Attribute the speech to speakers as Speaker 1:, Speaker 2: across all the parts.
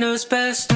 Speaker 1: Knows Best.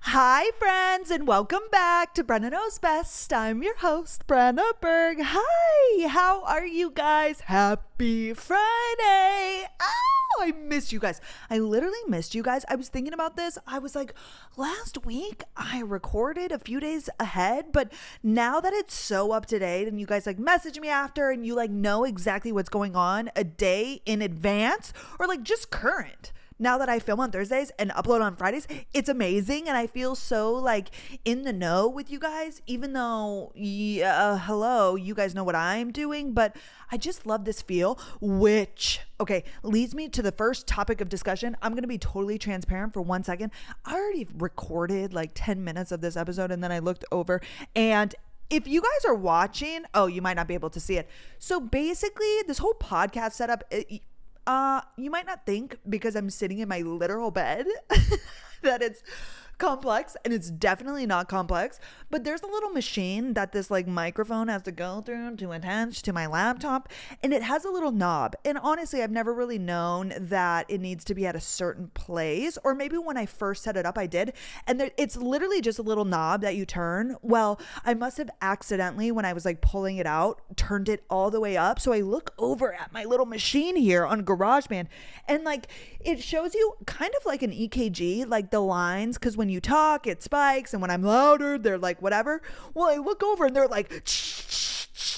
Speaker 2: Hi, friends, and welcome back to Brenna Knows Best. I'm your host, Brenna Berg. Hi, how are you guys? Happy Friday. Oh, I missed you guys. I literally missed you guys. I was thinking about this. I was like, last week I recorded a few days ahead, but now that it's so up to date and you guys like message me after and you like know exactly what's going on a day in advance or like just current. Now that I film on Thursdays and upload on Fridays, it's amazing. And I feel so like in the know with you guys, even though, hello, you guys know what I'm doing, but I just love this feel, which, okay, leads me to the first topic of discussion. I'm going to be totally transparent for 1 second. I already recorded like 10 minutes of this episode and then I looked over and if you guys are watching, you might not be able to see it. So basically this whole podcast setup, you might not think because I'm sitting in my literal bed that it's complex, and it's definitely not complex, but there's a little machine that this like microphone has to go through to attach to my laptop, and it has a little knob, and honestly I've never really known that it needs to be at a certain place, or maybe when I first set it up I did, and it's literally just a little knob that you turn. Well, I must have accidentally, when I was like pulling it out, turned it all the way up, so I look over at my little machine here on GarageBand, and like it shows you kind of like an EKG, like the lines, because when you talk it spikes, and when I'm louder they're like whatever. Well, I look over and they're like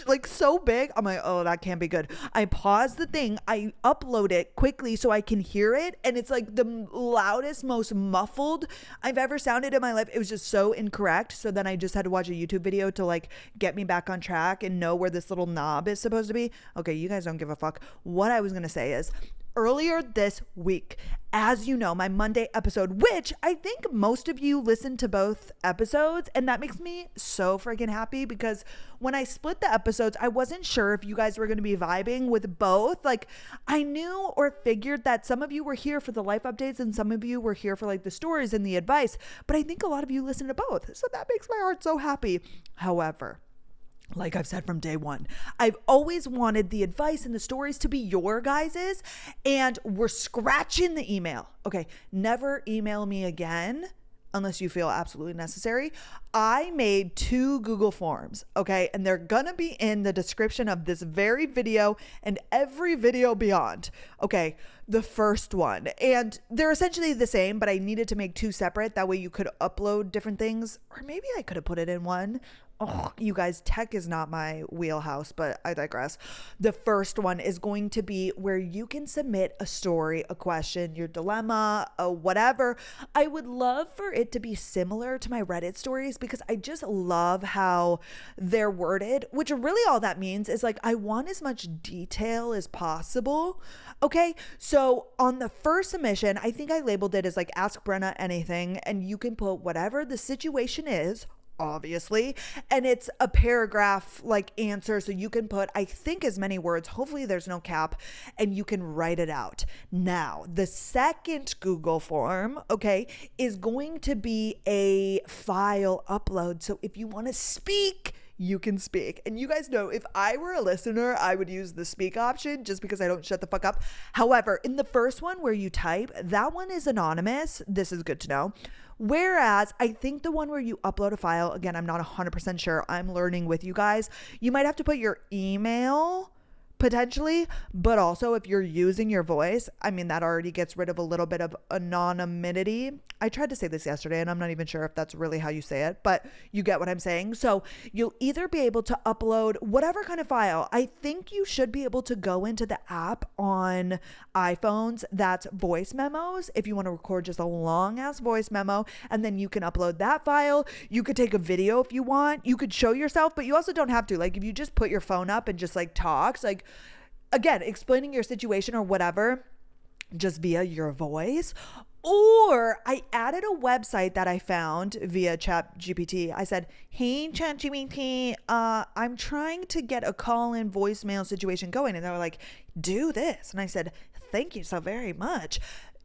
Speaker 2: like so big. I'm like, oh, that can't be good. I pause the thing, I upload it quickly so I can hear it, and it's like the loudest, most muffled I've ever sounded in my life. It was just so incorrect. So then I just had to watch a YouTube video to like get me back on track and know where this little knob is supposed to be. Okay, you guys don't give a fuck. What I was gonna say is, earlier this week, as you know, my Monday episode, which I think most of you listened to both episodes, and that makes me so freaking happy because when I split the episodes, I wasn't sure if you guys were going to be vibing with both. Like, I knew or figured that some of you were here for the life updates and some of you were here for like the stories and the advice, but I think a lot of you listen to both, so that makes my heart so happy. However, like I've said from day one, I've always wanted the advice and the stories to be your guys's, and we're scratching the email. Okay, never email me again unless you feel absolutely necessary. I made 2 Google Forms, okay, and they're gonna be in the description of this very video and every video beyond. Okay, the first one, and they're essentially the same, but I needed to make 2 separate. That way you could upload different things, or maybe I could have put it in one. Oh, you guys, tech is not my wheelhouse, but I digress. The first one is going to be where you can submit a story, a question, your dilemma, whatever. I would love for it to be similar to my Reddit stories because I just love how they're worded, which really all that means is like I want as much detail as possible. Okay, so on the first submission, I think I labeled it as like Ask Brenna Anything, and you can put whatever the situation is, obviously, and it's a paragraph like answer, so you can put I think as many words, hopefully there's no cap, and you can write it out. Now the second Google form, okay, is going to be a file upload, so if you want to speak, you can speak. And you guys know if I were a listener, I would use the speak option just because I don't shut the fuck up. However, in the first one where you type, that one is anonymous. This is good to know. Whereas I think the one where you upload a file, again, I'm not 100% sure. I'm learning with you guys. You might have to put your email potentially, but also if you're using your voice, I mean, that already gets rid of a little bit of anonymity. I tried to say this yesterday and I'm not even sure if that's really how you say it, but you get what I'm saying. So you'll either be able to upload whatever kind of file. I think you should be able to go into the app on iPhones that's voice memos if you want to record just a long ass voice memo, and then you can upload that file. You could take a video if you want. You could show yourself, but you also don't have to. Like if you just put your phone up and just like talks, like again, explaining your situation or whatever, just via your voice. Or I added a website that I found via ChatGPT. I said, hey, ChatGPT, I'm trying to get a call-in voicemail situation going. And they were like, do this. And I said, thank you so very much.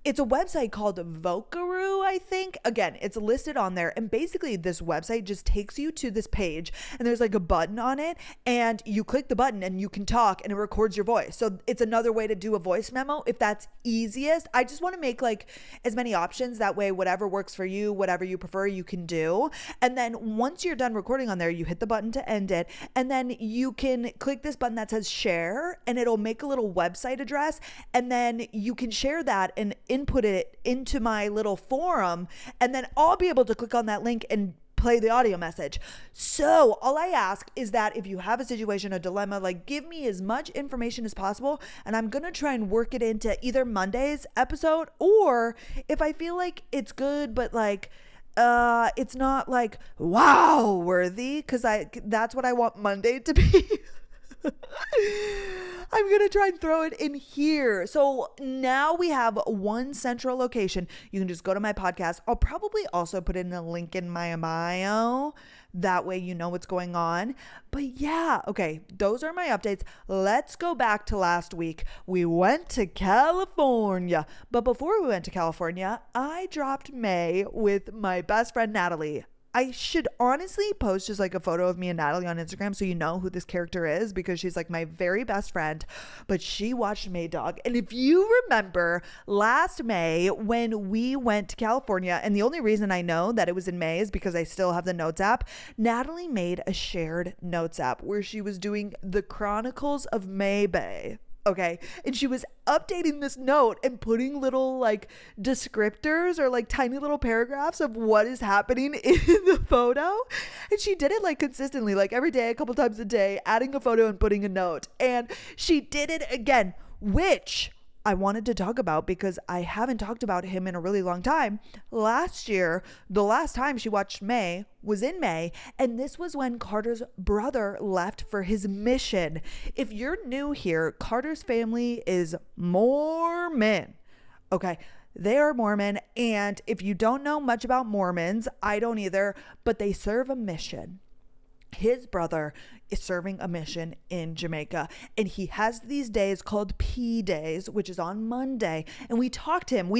Speaker 2: it's a website called Vocaroo, I think. Again, it's listed on there. And basically this website just takes you to this page and there's like a button on it and you click the button and you can talk and it records your voice. So it's another way to do a voice memo if that's easiest. I just want to make like as many options. That way, whatever works for you, whatever you prefer, you can do. And then once you're done recording on there, you hit the button to end it. And then you can click this button that says share and it'll make a little website address. And then you can share that and input it into my little forum, and then I'll be able to click on that link and play the audio message. So all I ask is that if you have a situation, a dilemma, like give me as much information as possible, and I'm gonna try and work it into either Monday's episode, or if I feel like it's good but like it's not like wow worthy, because that's what I want Monday to be. I'm going to try and throw it in here. So now we have one central location. You can just go to my podcast. I'll probably also put in a link in my bio. That way you know what's going on. But yeah, okay, those are my updates. Let's go back to last week. We went to California. But before we went to California, I dropped May with my best friend, Natalie. I should honestly post just like a photo of me and Natalie on Instagram so you know who this character is, because she's like my very best friend, but she watched May Dog. And if you remember last May when we went to California, and the only reason I know that it was in May is because I still have the notes app, Natalie made a shared notes app where she was doing the Chronicles of Mae Bae. Okay. And she was updating this note and putting little like descriptors or like tiny little paragraphs of what is happening in the photo. And she did it like consistently, like every day, a couple times a day, adding a photo and putting a note. And she did it again, which I wanted to talk about because I haven't talked about him in a really long time. Last year, the last time she watched May was in May, and this was when Carter's brother left for his mission. If you're new here, Carter's family is Mormon. Okay, they are Mormon, and if you don't know much about Mormons, I don't either, but they serve a mission. His brother is serving a mission in Jamaica, and he has these days called P days, which is on Monday. And we talk to him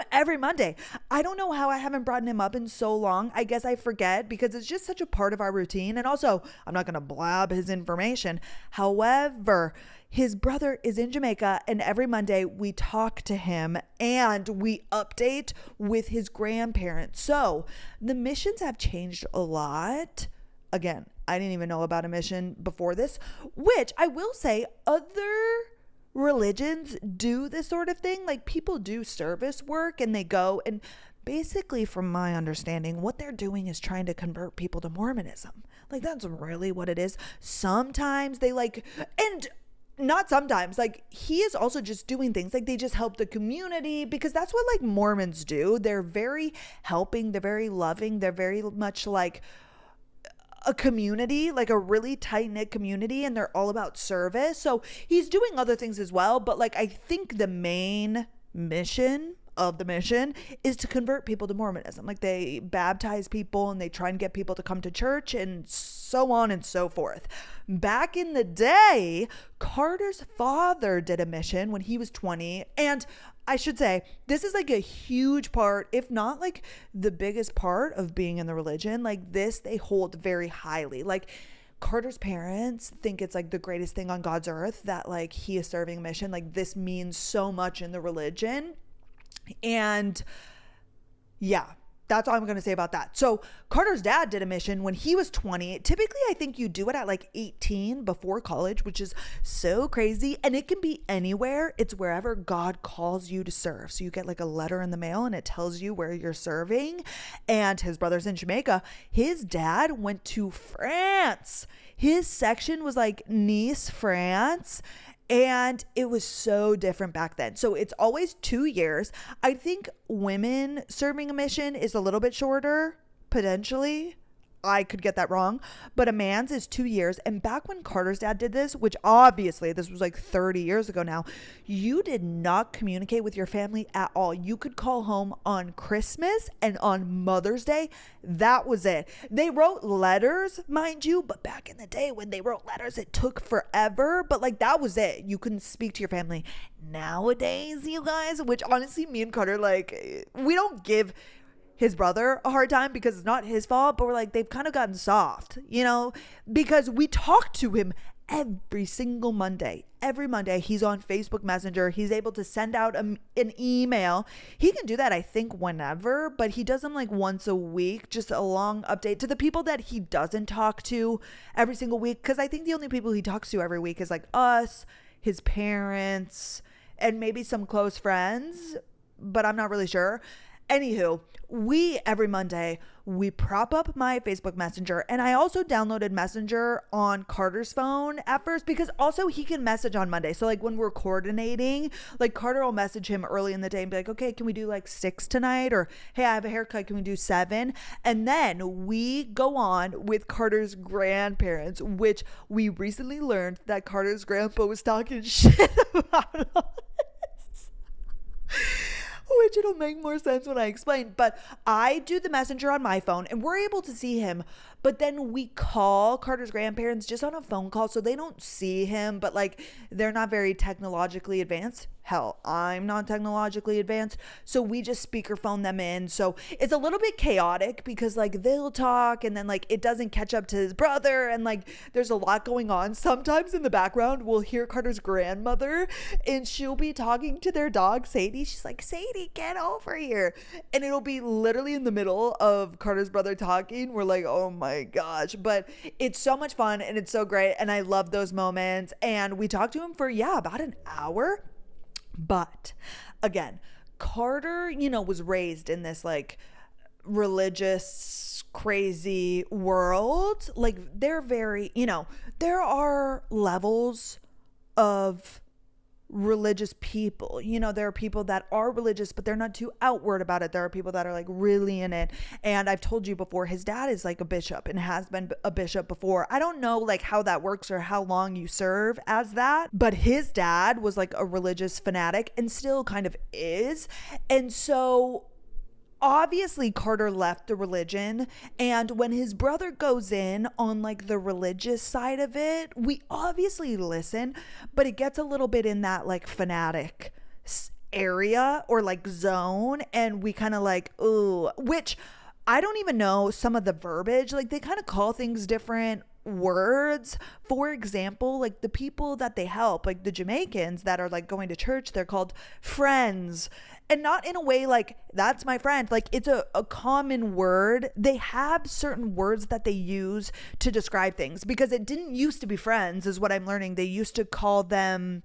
Speaker 2: every Monday. I don't know how I haven't brought him up in so long. I guess I forget because it's just such a part of our routine. And also, I'm not going to blab his information. However, his brother is in Jamaica, and every Monday we talk to him and we update with his grandparents. So the missions have changed a lot. Again, I didn't even know about a mission before this, which I will say other religions do this sort of thing. Like people do service work and they go, and basically from my understanding, what they're doing is trying to convert people to Mormonism. Like that's really what it is. Sometimes they like, and not sometimes, like he is also just doing things like they just help the community, because that's what like Mormons do. They're very helping. They're very loving. They're very much like a community, like a really tight-knit community, and they're all about service. So he's doing other things as well, but like I think the main mission of the mission is to convert people to Mormonism. Like they baptize people and they try and get people to come to church and so on and so forth. Back in the day, Carter's father did a mission when he was 20, and I should say, this is like a huge part, if not like the biggest part of being in the religion. Like this, they hold very highly. Like Carter's parents think it's like the greatest thing on God's earth that like he is serving a mission. Like this means so much in the religion. And yeah, that's all I'm going to say about that. So Carter's dad did a mission when he was 20. Typically, I think you do it at like 18 before college, which is so crazy. And it can be anywhere. It's wherever God calls you to serve. So you get like a letter in the mail and it tells you where you're serving. And his brother's in Jamaica. His dad went to France. His section was like Nice, France. And it was so different back then. So it's always 2 years. I think women serving a mission is a little bit shorter, potentially. I could get that wrong, but a man's is 2 years. And back when Carter's dad did this, which obviously this was like 30 years ago now, you did not communicate with your family at all. You could call home on Christmas and on Mother's Day. That was it. They wrote letters, mind you, but back in the day when they wrote letters, it took forever. But like that was it. You couldn't speak to your family. Nowadays, you guys, which honestly, me and Carter, like, we don't give his brother a hard time because it's not his fault, but we're like, they've kind of gotten soft, you know, because we talk to him every single Monday. Every Monday he's on Facebook Messenger. He's able to send out an email. He can do that, I think, whenever, but he does them like once a week, just a long update to the people that he doesn't talk to every single week. Because I think the only people he talks to every week is like us, his parents, and maybe some close friends, but I'm not really sure. Anywho, every Monday, we prop up my Facebook Messenger, and I also downloaded Messenger on Carter's phone at first because also he can message on Monday. So like when we're coordinating, like Carter will message him early in the day and be like, okay, can we do like 6 tonight? Or, hey, I have a haircut. Can we do 7? And then we go on with Carter's grandparents, which we recently learned that Carter's grandpa was talking shit about us. Which it'll make more sense when I explain. But I do the messenger on my phone and we're able to see him. But then we call Carter's grandparents just on a phone call so they don't see him. But like they're not very technologically advanced. Hell, I'm not technologically advanced. So we just speakerphone them in. So it's a little bit chaotic because like they'll talk and then like it doesn't catch up to his brother. And like there's a lot going on. Sometimes in the background, we'll hear Carter's grandmother and she'll be talking to their dog, Sadie. She's like, Sadie, get over here. And it'll be literally in the middle of Carter's brother talking. We're like, oh my gosh. But it's so much fun and it's so great. And I love those moments. And we talked to him for, about an hour. But again, Carter, was raised in this like religious, crazy world. Like they're very, there are levels of religious people. There are people that are religious, but they're not too outward about it. There are people that are like really in it. And I've told you before, his dad is like a bishop and has been a bishop before. I don't know like how that works or how long you serve as that, but his dad was like a religious fanatic and still kind of is. And so obviously Carter left the religion, and when his brother goes in on like the religious side of it, we obviously listen, but it gets a little bit in that like fanatic area or like zone, and we kind of like, ooh, which I don't even know some of the verbiage, like they kind of call things different words. For example, like the people that they help, like the Jamaicans that are like going to church, they're called friends. And not in a way like that's my friend, like it's a common word. They have certain words that they use to describe things because it didn't used to be friends is what I'm learning. They used to call them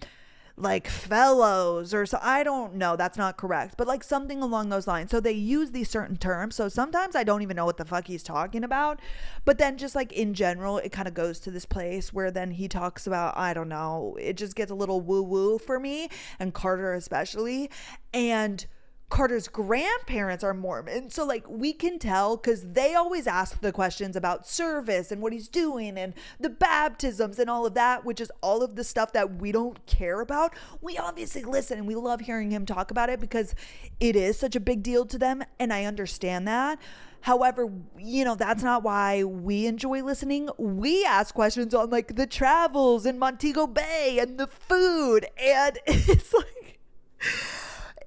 Speaker 2: like fellows or so. I don't know, that's not correct, but like something along those lines. So they use these certain terms. So sometimes I don't even know what the fuck he's talking about, but then just like in general, it kind of goes to this place where then he talks about, I don't know, it just gets a little woo woo for me and Carter especially. And Carter's grandparents are Mormon. So like we can tell because they always ask the questions about service and what he's doing and the baptisms and all of that, which is all of the stuff that we don't care about. We obviously listen and we love hearing him talk about it because it is such a big deal to them. And I understand that. However, that's not why we enjoy listening. We ask questions on like the travels in Montego Bay and the food. And it's like,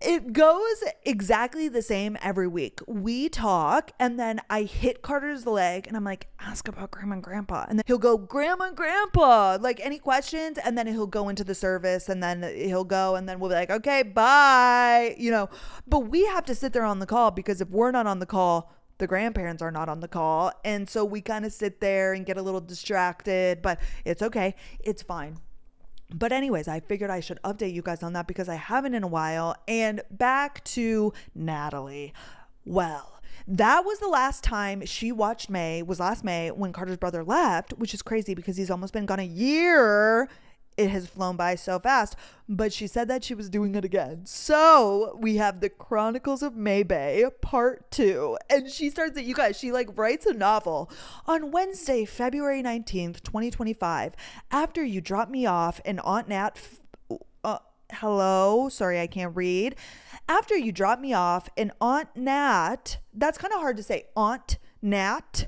Speaker 2: it goes exactly the same every week. We talk and then I hit Carter's leg and I'm like, ask about grandma and grandpa. And then he'll go, grandma and grandpa, like any questions? And then he'll go into the service and then he'll go and then we'll be like, okay, bye, but we have to sit there on the call because if we're not on the call, the grandparents are not on the call. And so we kind of sit there and get a little distracted, but it's okay. It's fine. But anyways, I figured I should update you guys on that because I haven't in a while. And back to Natalie. Well, that was the last time she watched May, was last May when Carter's brother left, which is crazy because he's almost been gone a year it has flown by so fast, but she said that she was doing it again. So we have the Chronicles of Mae Bae part 2. And she starts it, you guys, she like writes a novel. On Wednesday, February 19th, 2025, after you dropped me off in Aunt Nat, hello, sorry, I can't read. After you dropped me off in Aunt Nat, that's kind of hard to say, Aunt Nat,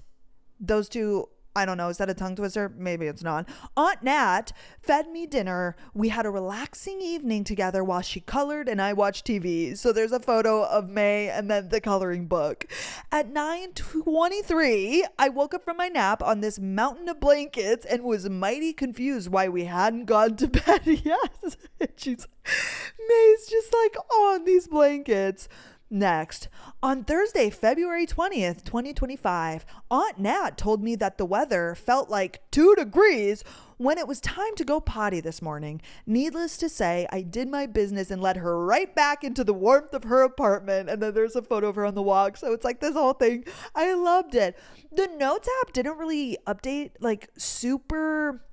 Speaker 2: those two, I don't know, is that a tongue twister? Maybe it's not. Aunt Nat fed me dinner. We had a relaxing evening together while she colored and I watched TV. So there's a photo of May and then the coloring book. At 9:23, I woke up from my nap on this mountain of blankets and was mighty confused why we hadn't gone to bed yet. May's just like on these blankets. Next, on Thursday, February 20th, 2025, Aunt Nat told me that the weather felt like 2 degrees when it was time to go potty this morning. Needless to say, I did my business and led her right back into the warmth of her apartment. And then there's a photo of her on the walk. So it's like this whole thing. I loved it. The Notes app didn't really update like super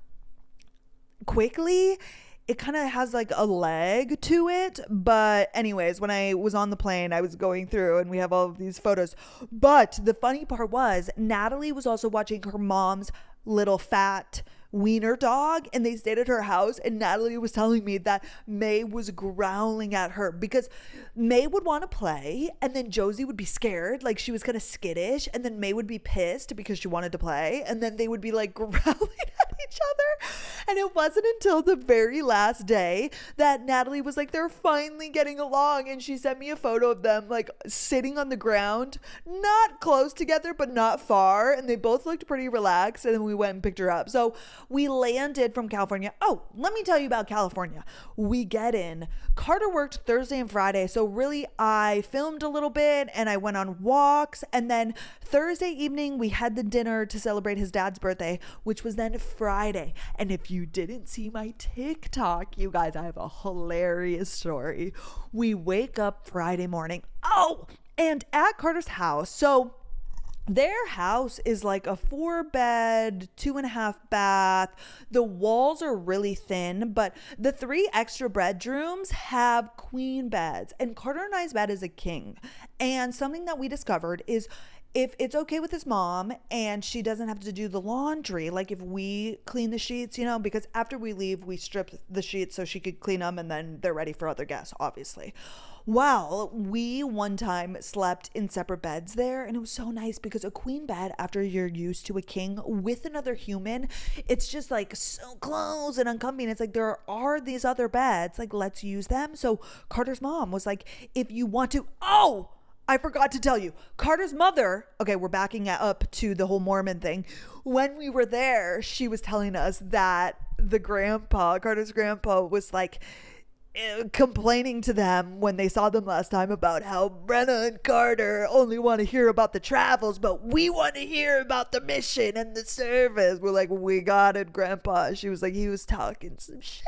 Speaker 2: quickly. It kind of has like a leg to it. But anyways, when I was on the plane, I was going through and we have all of these photos. But the funny part was Natalie was also watching her mom's little fat wiener dog, and they stayed at her house, and Natalie was telling me that May was growling at her because May would want to play and then Josie would be scared, like she was kind of skittish, and then May would be pissed because she wanted to play, and then they would be like growling at each other. And it wasn't until the very last day that Natalie was like, they're finally getting along, and she sent me a photo of them like sitting on the ground, not close together but not far, and they both looked pretty relaxed, and then we went and picked her up. So we landed from California. Oh, let me tell you about California. We get in. Carter worked Thursday and Friday. So really I filmed a little bit and I went on walks. And then Thursday evening, we had the dinner to celebrate his dad's birthday, which was then Friday. And if you didn't see my TikTok, you guys, I have a hilarious story. We wake up Friday morning. Oh, and at Carter's house. So their house is like a 4-bed, 2.5 bath. The walls are really thin, but the 3 extra bedrooms have queen beds. And Carter and I's bed is a king. And something that we discovered is if it's okay with his mom and she doesn't have to do the laundry, like if we clean the sheets, you know, because after we leave, we strip the sheets so she could clean them and then they're ready for other guests, obviously. Well, we one time slept in separate beds there, and it was so nice because a queen bed, after you're used to a king with another human, it's just like so close and uncomfy. And it's like, there are these other beds, like let's use them. So Carter's mom was like, if you want to, oh, I forgot to tell you, Carter's mother, okay, we're backing up to the whole Mormon thing. When we were there, she was telling us that the grandpa, Carter's grandpa, was like complaining to them when they saw them last time about how Brenna and Carter only want to hear about the travels, but we want to hear about the mission and the service. We're like, we got it, Grandpa. She was like, he was talking some shit.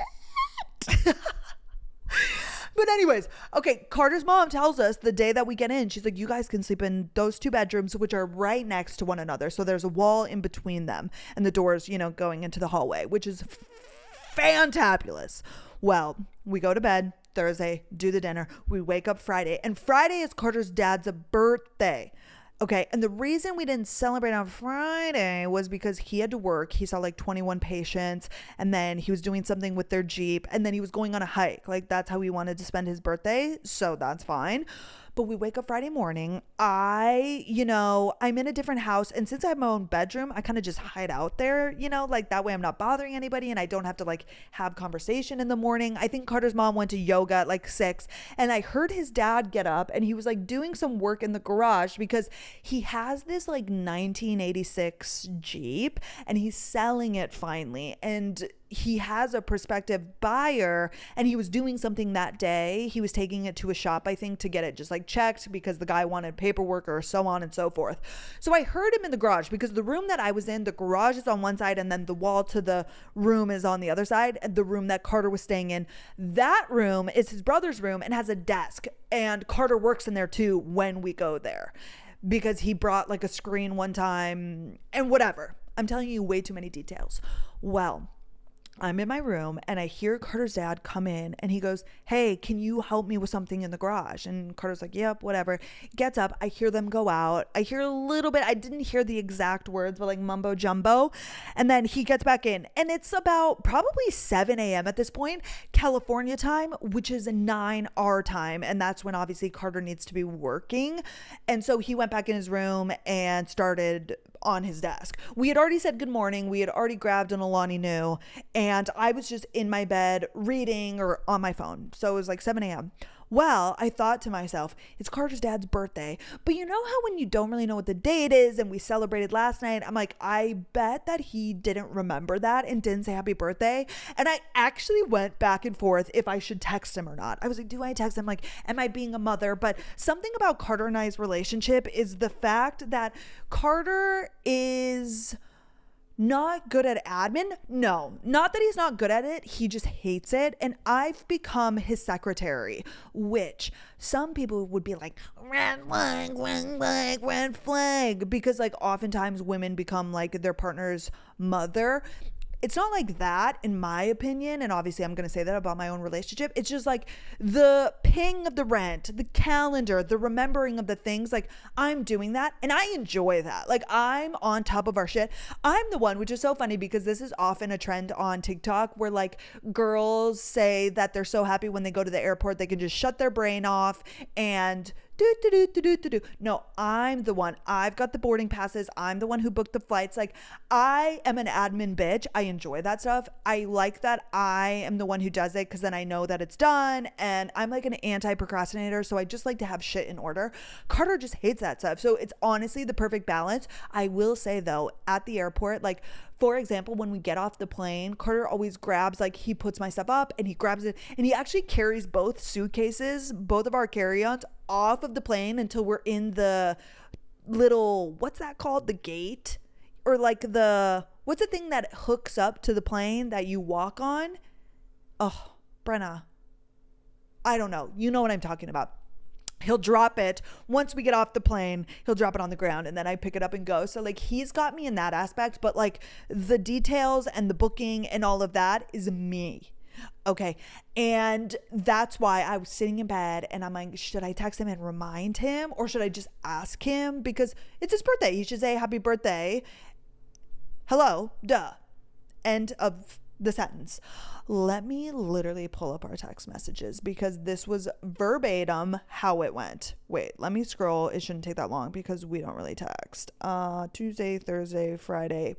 Speaker 2: But anyways, okay, Carter's mom tells us the day that we get in, she's like, you guys can sleep in those 2 bedrooms, which are right next to one another. So there's a wall in between them and the doors, you know, going into the hallway, which is fantabulous. Well, we go to bed Thursday, do the dinner. We wake up Friday, and Friday is Carter's dad's birthday. Okay, and the reason we didn't celebrate on Friday was because he had to work. He saw like 21 patients, and then he was doing something with their Jeep, and then he was going on a hike. Like, that's how he wanted to spend his birthday, so that's fine. But we wake up Friday morning. I'm in a different house. And since I have my own bedroom, I kind of just hide out there, like that way I'm not bothering anybody and I don't have to like have conversation in the morning. I think Carter's mom went to yoga at like 6, and I heard his dad get up and he was like doing some work in the garage because he has this like 1986 Jeep and he's selling it finally. And he has a prospective buyer, and he was doing something that day. He was taking it to a shop, I think, to get it just like checked because the guy wanted paperwork or so on and so forth. So I heard him in the garage because the room that I was in, the garage is on one side and then the wall to the room is on the other side. And the room that Carter was staying in, that room is his brother's room and has a desk, and Carter works in there too when we go there because he brought like a screen one time and whatever. I'm telling you way too many details. Well, I'm in my room and I hear Carter's dad come in and he goes, "Hey, can you help me with something in the garage?" And Carter's like, "Yep, whatever." Gets up. I hear them go out. I hear a little bit. I didn't hear the exact words, but like mumbo jumbo. And then he gets back in and it's about probably 7 a.m. at this point, California time, which is 9 our time. And that's when obviously Carter needs to be working. And so he went back in his room and started on his desk. We had already said good morning. We had already grabbed an Alani Nu, and I was just in my bed reading or on my phone. So it was like 7 a.m. Well, I thought to myself, it's Carter's dad's birthday. But you know how when you don't really know what the date is and we celebrated last night, I'm like, I bet that he didn't remember that and didn't say happy birthday. And I actually went back and forth if I should text him or not. I was like, do I text him? Like, am I being a mother? But something about Carter and I's relationship is the fact that Carter is not good at admin. No, not that he's not good at it. He just hates it. And I've become his secretary, which some people would be like, red flag, red flag, red flag. Because like oftentimes women become like their partner's mother. It's not like that, in my opinion, and obviously I'm going to say that about my own relationship. It's just like the ping of the rent, the calendar, the remembering of the things. Like, I'm doing that, and I enjoy that. Like, I'm on top of our shit. I'm the one, which is so funny because this is often a trend on TikTok where, like, girls say that they're so happy when they go to the airport, they can just shut their brain off and no, I'm the one. I've got the boarding passes. I'm the one who booked the flights. Like, I am an admin bitch. I enjoy that stuff. I like that I am the one who does it because then I know that it's done, and I'm like an anti-procrastinator, so I just like to have shit in order. Carter just hates that stuff. So it's honestly the perfect balance. I will say though, at the airport, like, for example, when we get off the plane, Carter always grabs, like, he puts my stuff up and he grabs it and he actually carries both suitcases, both of our carry-ons off of the plane until we're in the little, what's that called? The gate? Or like what's the thing that hooks up to the plane that you walk on? Oh, Brenna. I don't know. You know what I'm talking about. He'll drop it once we get off the plane. He'll drop it on the ground and then I pick it up and go. So like he's got me in that aspect, but like the details and the booking and all of that is me. Okay. And that's why I was sitting in bed and I'm like, should I text him and remind him or should I just ask him? Because it's his birthday. He should say happy birthday. Hello, duh. End of the sentence. Let me literally pull up our text messages because this was verbatim how it went. Wait, let me scroll. It shouldn't take that long because we don't really text. Tuesday, Thursday, Friday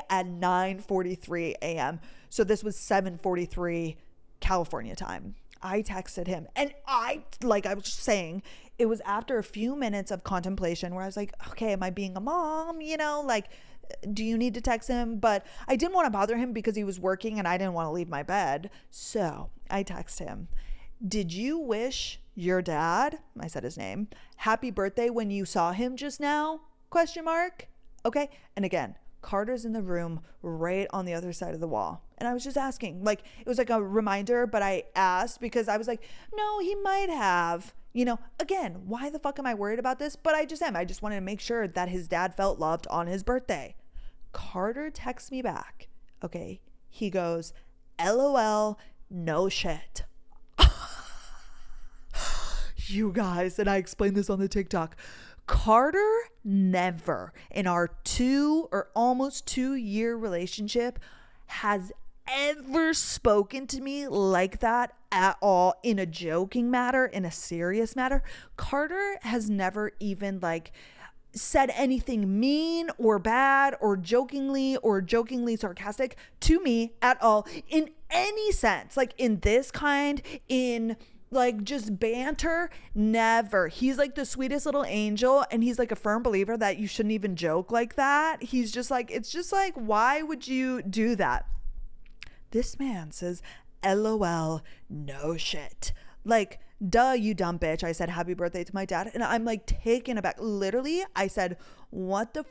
Speaker 2: at 9:43 a.m. So this was 7:43 California time. I texted him and I was just saying, it was after a few minutes of contemplation where I was like, okay, am I being a mom? You know, like, do you need to text him? But I didn't want to bother him because he was working and I didn't want to leave my bed. So I text him, did you wish your dad, I said his name, happy birthday when you saw him just now? ? Okay. And again, Carter's in the room right on the other side of the wall. And I was just asking, like, it was like a reminder, but I asked because I was like, no, he might have. You know, again, why the fuck am I worried about this? But I just am. I just wanted to make sure that his dad felt loved on his birthday. Carter texts me back. Okay. He goes, LOL, no shit. You guys, and I explained this on the TikTok. Carter never in our 2 or almost 2-year relationship has ever spoken to me like that at all, in a joking matter, in a serious matter. Carter has never even like said anything mean or bad or jokingly sarcastic to me at all in any sense, like in this kind, in like just banter. Never. He's like the sweetest little angel and he's like a firm believer that you shouldn't even joke like that. He's just like, it's just like, why would you do that? This man says, LOL, no shit. Like, duh, you dumb bitch. I said happy birthday to my dad and I'm like taken aback. Literally, I said, what the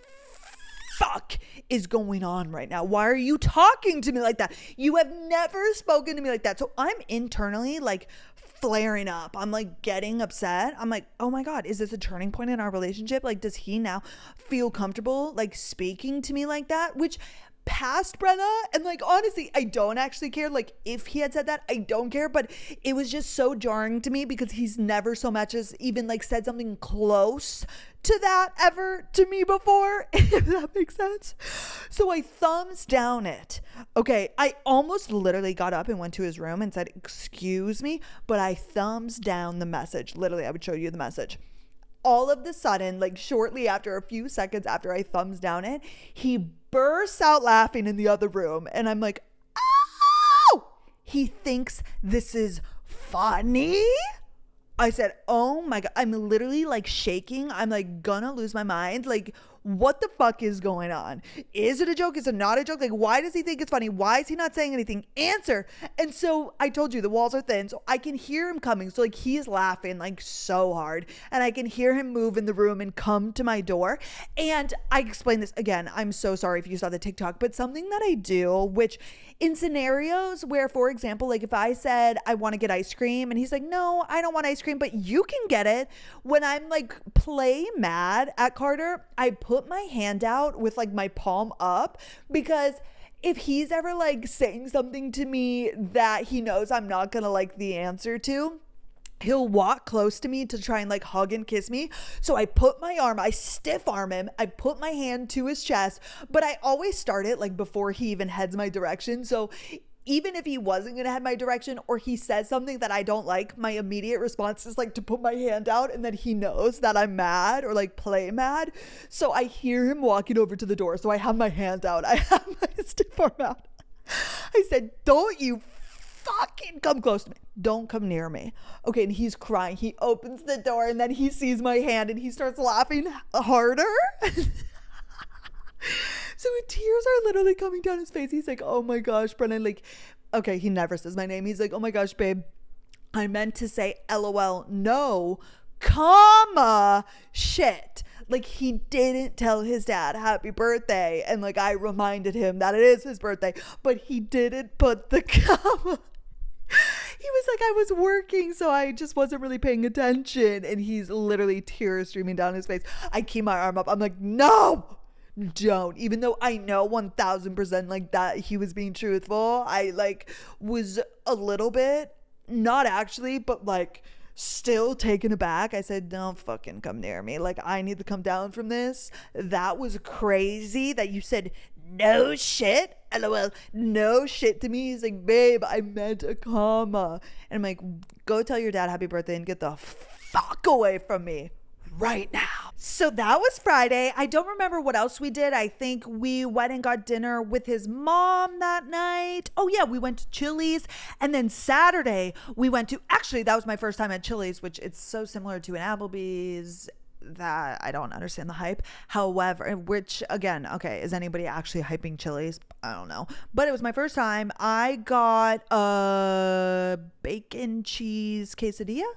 Speaker 2: fuck is going on right now? Why are you talking to me like that? You have never spoken to me like that. So I'm internally like flaring up. I'm like getting upset. I'm like, oh my God, is this a turning point in our relationship? Like, does he now feel comfortable like speaking to me like that? Which past Brenna, and like honestly I don't actually care. Like if he had said that, I don't care, but it was just so jarring to me because he's never so much as even like said something close to that ever to me before, if that makes sense. So I thumbs down it. Okay, I almost literally got up and went to his room and said excuse me, but I thumbs down the message. Literally, I would show you the message. All of the sudden, like shortly after, a few seconds after I thumbs down it, he bursts out laughing in the other room. And I'm like, oh, he thinks this is funny. I said, oh my God, I'm literally like shaking. I'm like gonna lose my mind. Like, what the fuck is going on? Is it a joke? Is it not a joke? Like, why does he think it's funny? Why is he not saying anything? Answer. And so I told you the walls are thin, so I can hear him coming. So like he is laughing like so hard, and I can hear him move in the room and come to my door. And I explained this again. I'm so sorry if you saw the TikTok, but something that I do, which in scenarios where, for example, like if I said I want to get ice cream and he's like, no, I don't want ice cream, but you can get it. When I'm like play mad at Carter, I put my hand out with like my palm up, because if he's ever like saying something to me that he knows I'm not gonna like the answer to, he'll walk close to me to try and like hug and kiss me. So I put my arm, I stiff arm him, I put my hand to his chest, but I always start it like before he even heads my direction. So even if he wasn't going to head my direction or he says something that I don't like, my immediate response is like to put my hand out, and then he knows that I'm mad or like play mad. So I hear him walking over to the door. So I have my hand out. I have my stiff arm out. I said, don't you fucking come close to me. Don't come near me. Okay. And he's crying. He opens the door and then he sees my hand and he starts laughing harder. So tears are literally coming down his face. He's like, oh my gosh, Brennan, like, okay, he never says my name. He's like, oh my gosh, babe, I meant to say LOL, no, comma, shit. Like he didn't tell his dad happy birthday. And like I reminded him that it is his birthday, but he didn't put the comma. He was like, I was working, so I just wasn't really paying attention. And he's literally tears streaming down his face. I keep my arm up. I'm like, no, don't. Even though I know 1000% like that he was being truthful, I like was a little bit, not actually, but like still taken aback. I said, don't fucking come near me. Like I need to come down from this. That was crazy that you said no shit, LOL, no shit to me. He's like, babe, I meant a comma. And I'm like, go tell your dad happy birthday and get the fuck away from me right now. So that was Friday. I don't remember what else we did. I think we went and got dinner with his mom that night. Oh yeah, we went to Chili's. And then Saturday we went to, actually that was my first time at Chili's, which it's so similar to an Applebee's that I don't understand the hype. However, which again, okay, is anybody actually hyping Chili's? I don't know. But it was my first time. I got a bacon cheese quesadilla,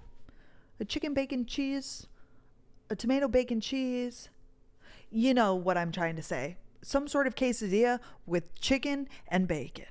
Speaker 2: a chicken bacon cheese, a tomato bacon cheese. You know what I'm trying to say. Some sort of quesadilla with chicken and bacon.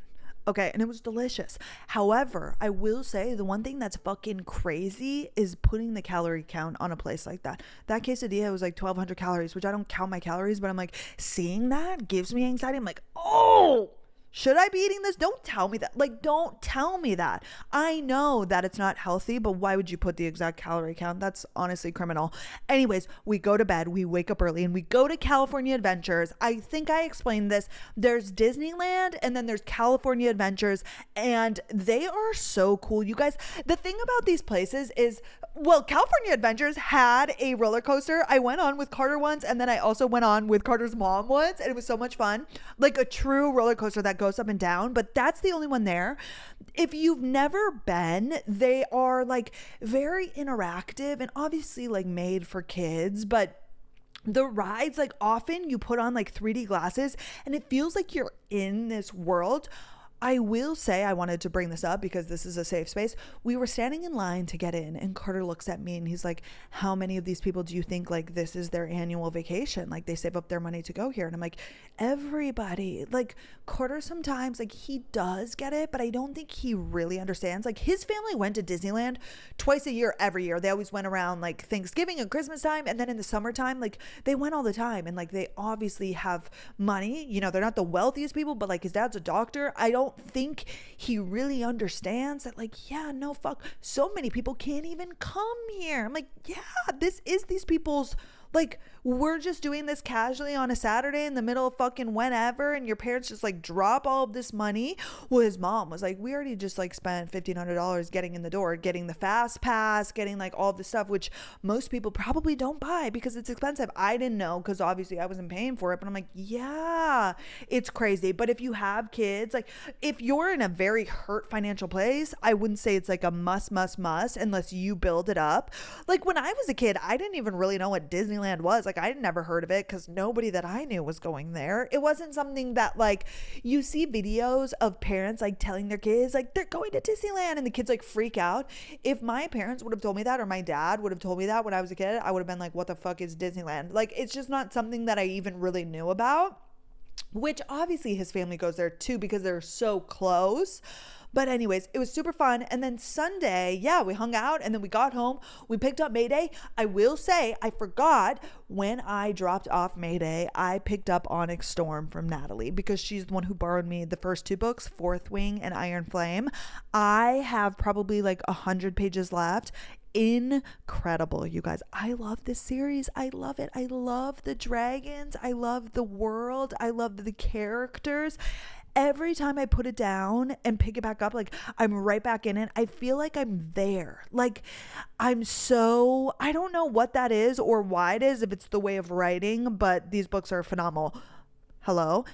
Speaker 2: Okay, and it was delicious. However, I will say the one thing that's fucking crazy is putting the calorie count on a place like that. That quesadilla was like 1,200 calories, which I don't count my calories, but I'm like, seeing that gives me anxiety. I'm like, oh, should I be eating this? Don't tell me that. Like, don't tell me that. I know that it's not healthy, but why would you put the exact calorie count? That's honestly criminal. Anyways, we go to bed, we wake up early, and we go to California Adventures. I think I explained this. There's Disneyland, and then there's California Adventures, and they are so cool. You guys, the thing about these places is, well, California Adventures had a roller coaster. I went on with Carter once, and then I also went on with Carter's mom once, and it was so much fun. Like a true roller coaster that goes up and down, but that's the only one there. If you've never been, they are like very interactive and obviously like made for kids, but the rides, like often you put on like 3D glasses and it feels like you're in this world. I will say, I wanted to bring this up because this is a safe space. We were standing in line to get in, and Carter looks at me and he's like, how many of these people do you think like this is their annual vacation? Like they save up their money to go here. And I'm like, everybody. Like Carter sometimes, like he does get it, but I don't think he really understands. Like his family went to Disneyland twice a year, every year. They always went around like Thanksgiving and Christmas time. And then in the summertime, like they went all the time. And like they obviously have money. You know, they're not the wealthiest people, but like his dad's a doctor. I don't think he really understands that, like, yeah, no, fuck, so many people can't even come here. I'm like, yeah, this is these people's, like, we're just doing this casually on a Saturday in the middle of fucking whenever, and your parents just like drop all of this money. Well, his mom was like, we already just like spent $1,500 getting in the door, getting the fast pass, getting like all this stuff, which most people probably don't buy because it's expensive. I didn't know because obviously I wasn't paying for it, but I'm like, yeah, it's crazy. But if you have kids, like if you're in a very hurt financial place, I wouldn't say it's like a must unless you build it up. Like when I was a kid, I didn't even really know what Disneyland was. Like I'd never heard of it because nobody that I knew was going there. It wasn't something that like you see videos of parents like telling their kids like they're going to Disneyland and the kids like freak out. If my parents would have told me that, or my dad would have told me that when I was a kid, I would have been like, what the fuck is Disneyland? Like it's just not something that I even really knew about, which obviously his family goes there too because they're so close. But anyways, it was super fun. And then Sunday, yeah, we hung out and then we got home. We picked up Mae Bae. I will say, I forgot when I dropped off Mae Bae, I picked up Onyx Storm from Natalie because she's the one who borrowed me the first two books, Fourth Wing and Iron Flame. I have probably like 100 pages left. Incredible, you guys. I love this series. I love it. I love the dragons. I love the world. I love the characters. Every time I put it down and pick it back up, like I'm right back in it. I feel like I'm there. Like I don't know what that is or why it is, if it's the way of writing, but these books are phenomenal.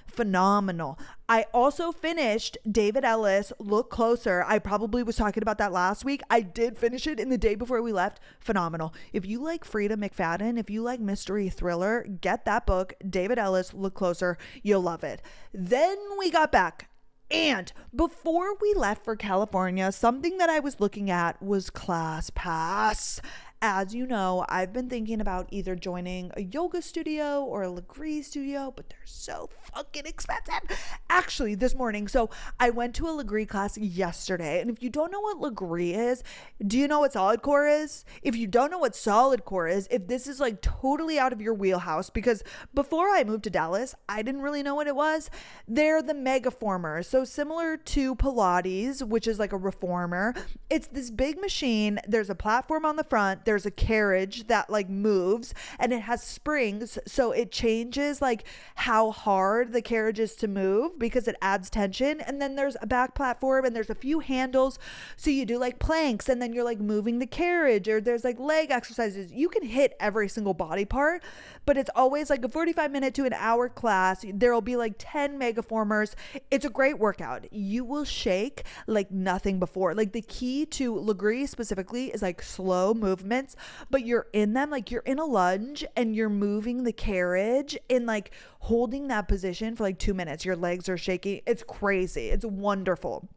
Speaker 2: Phenomenal. I also finished David Ellis, Look Closer. I probably was talking about that last week. I did finish it in the day before we left. Phenomenal. If you like Frida McFadden, if you like mystery thriller, get that book, David Ellis, Look Closer. You'll love it. Then we got back. And before we left for California, something that I was looking at was ClassPass. As you know, I've been thinking about either joining a yoga studio or a Legree studio, but they're so fucking expensive. Actually, this morning, so I went to a Legree class yesterday, and if you don't know what Legree is, do you know what solid core is? If you don't know what solid core is, if this is like totally out of your wheelhouse, because before I moved to Dallas, I didn't really know what it was. They're the megaformers. So similar to Pilates, which is like a reformer, it's this big machine. There's a platform on the front. There's a carriage that like moves and it has springs, so it changes like how hard the carriage is to move because it adds tension. And then there's a back platform and there's a few handles, so you do like planks and then you're like moving the carriage, or there's like leg exercises. You can hit every single body part, but it's always like a 45-minute to an hour class. There will be like 10 megaformers. It's a great workout. You will shake like nothing before. Like the key to Legree specifically is like slow movements, but you're in them, like you're in a lunge and you're moving the carriage and like holding that position for like 2 minutes. Your legs are shaking. It's crazy. It's wonderful.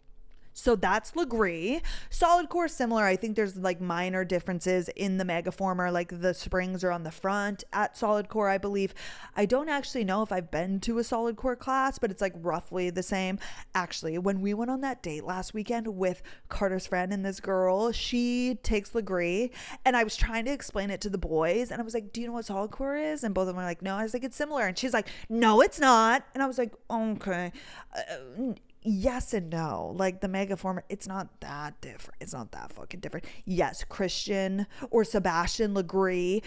Speaker 2: So that's Legree. Solid core similar. I think there's like minor differences in the megaformer, like the springs are on the front at solid core, I believe. I don't actually know if I've been to a solid core class, but it's like roughly the same. Actually, when we went on that date last weekend with Carter's friend and this girl, she takes Legree, and I was trying to explain it to the boys, and I was like, do you know what solid core is? And both of them were like, no. I was like, it's similar. And she's like, no, it's not. And I was like, okay. Yes and no. Like the megaformer, it's not that different. It's not that fucking different. Yes, Christian or Sebastian Legree.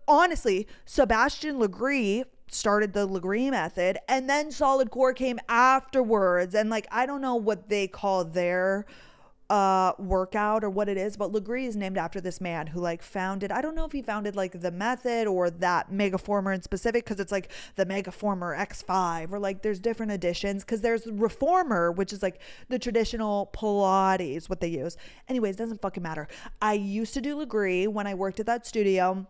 Speaker 2: Honestly, Sebastian Legree started the Legree method, and then solid core came afterwards. And like, I don't know what they call their workout or what it is, but Legree is named after this man who like founded, I don't know if he founded like the method or that megaformer in specific, because it's like the megaformer X5, or like there's different editions, because there's reformer, which is like the traditional Pilates, what they use. Anyways, doesn't fucking matter. I used to do Legree when I worked at that studio.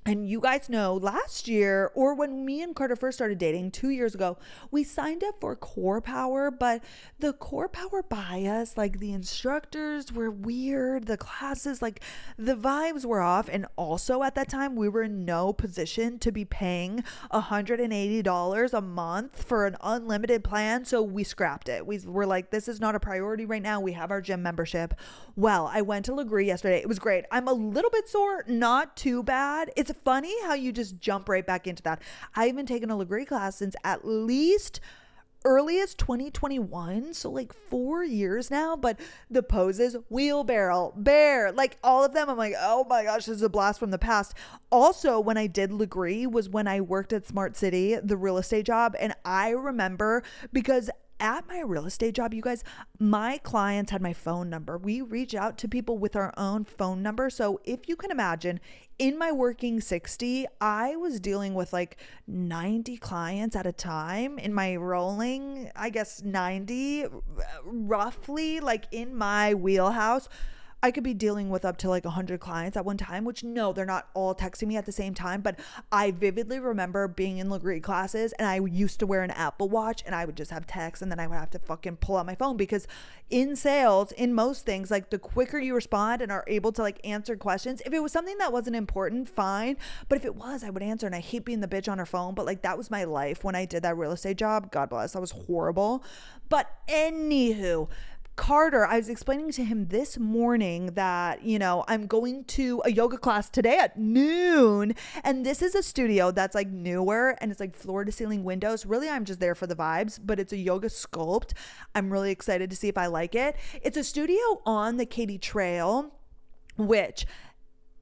Speaker 2: And you guys know last year, or when me and Carter first started dating 2 years ago, we signed up for Core Power, but the Core Power bias, like the instructors were weird, the classes, like the vibes were off. And also at that time, we were in no position to be paying $180 a month for an unlimited plan. So we scrapped it. We were like, this is not a priority right now. We have our gym membership. Well, I went to Legree yesterday. It was great. I'm a little bit sore, not too bad. It's funny how you just jump right back into that. I haven't taken a Legree class since at least earliest 2021, so like 4 years now. But the poses, wheelbarrow, bear, like all of them, I'm like, oh my gosh, this is a blast from the past. Also, when I did Legree was when I worked at Smart City, the real estate job. And I remember, because at my real estate job, you guys, my clients had my phone number. We reach out to people with our own phone number. So if you can imagine, in my working 60, I was dealing with like 90 clients at a time. In my rolling, I guess 90, roughly, like in my wheelhouse. I could be dealing with up to like 100 clients at one time, which no, they're not all texting me at the same time. But I vividly remember being in Legree classes, and I used to wear an Apple Watch, and I would just have texts, and then I would have to fucking pull out my phone, because in sales, in most things, like the quicker you respond and are able to like answer questions, if it was something that wasn't important, fine. But if it was, I would answer. And I hate being the bitch on her phone, but like that was my life when I did that real estate job. God bless. That was horrible. But anywho, Carter, I was explaining to him this morning that, I'm going to a yoga class today at noon. And this is a studio that's like newer, and it's like floor to ceiling windows. Really, I'm just there for the vibes, but it's a yoga sculpt. I'm really excited to see if I like it. It's a studio on the Katy Trail, which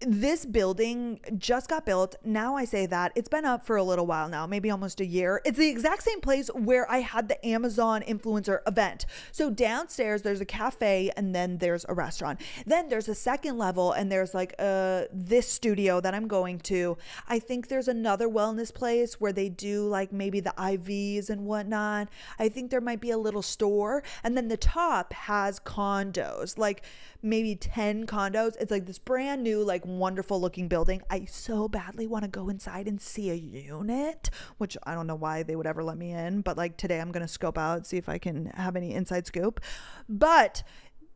Speaker 2: this building just got built. Now I say that it's been up for a little while now, maybe almost a year. It's the exact same place where I had the Amazon influencer event. So downstairs there's a cafe, and then there's a restaurant. Then there's a second level, and there's like this studio that I'm going to. I think there's another wellness place where they do like maybe the IVs and whatnot. I think there might be a little store, and then the top has condos, like maybe 10 condos. It's like this brand new, like wonderful looking building. I so badly want to go inside and see a unit, which I don't know why they would ever let me in, but like today I'm going to scope out, see if I can have any inside scoop. But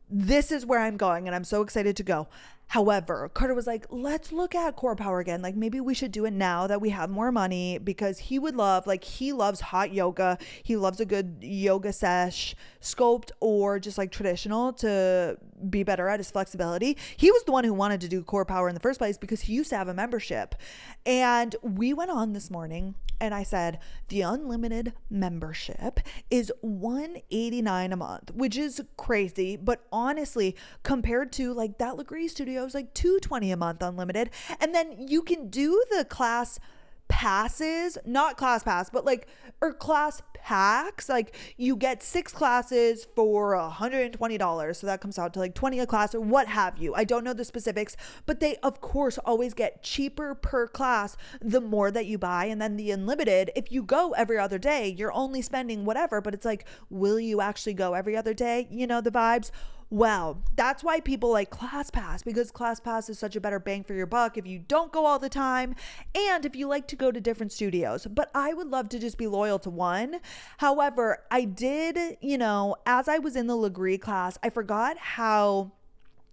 Speaker 2: this is where I'm going, and I'm so excited to go. However, Carter was like, let's look at Core Power again. Like maybe we should do it now that we have more money, because he would love, like he loves hot yoga. He loves a good yoga sesh, sculpt, or just like traditional to be better at his flexibility. He was the one who wanted to do Core Power in the first place because he used to have a membership. And we went on this morning, and I said, the unlimited membership is $189 a month, which is crazy. But honestly, compared to like that Legree studio, it was like $220 a month unlimited. And then you can do the class passes, not class pass, but like, or class packs. Like you get 6 classes for $120. So that comes out to like 20 a class or what have you. I don't know the specifics, but they of course always get cheaper per class the more that you buy. And then the unlimited, if you go every other day, you're only spending whatever, but it's like, will you actually go every other day? You know, the vibes. Well, that's why people like ClassPass, because ClassPass is such a better bang for your buck if you don't go all the time, and if you like to go to different studios. But I would love to just be loyal to one. However, I did, as I was in the Legree class, I forgot how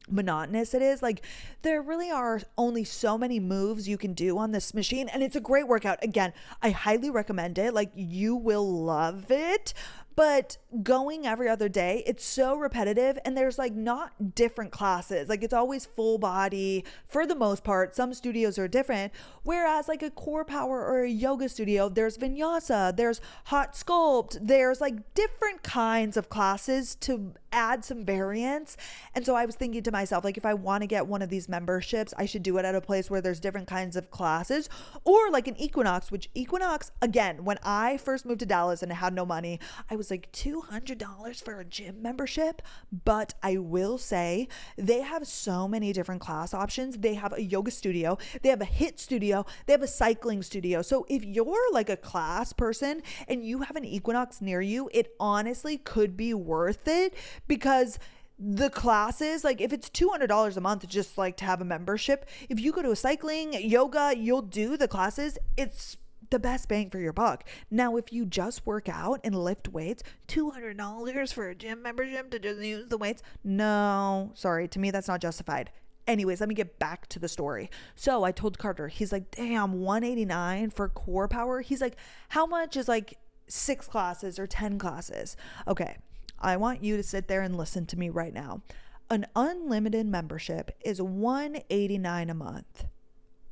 Speaker 2: monotonous it is. Like there really are only so many moves you can do on this machine, and it's a great workout. Again, I highly recommend it. Like you will love it. But going every other day, it's so repetitive, and there's like not different classes. Like it's always full body for the most part. Some studios are different. Whereas like a Core Power or a yoga studio, there's vinyasa, there's hot sculpt, there's like different kinds of classes to add some variance. And so I was thinking to myself, like if I want to get one of these memberships, I should do it at a place where there's different kinds of classes, or like an Equinox, which Equinox, again, when I first moved to Dallas and I had no money, I was like $200 for a gym membership. But I will say they have so many different class options. They have a yoga studio, they have a HIIT studio, they have a cycling studio. So if you're like a class person and you have an Equinox near you, it honestly could be worth it, because The classes, like if it's $200 a month just like to have a membership, if you go to a cycling, yoga, you'll do the classes, it's the best bang for your buck. Now, if you just work out and lift weights, $200 for a gym membership to just use the weights? No, sorry, to me that's not justified. Anyways, let me get back to the story. So I told Carter, he's like, damn, $189 for core power. He's like, how much is like 6 classes or 10 classes? Okay, I want you to sit there and listen to me right now. An unlimited membership is $189 a month.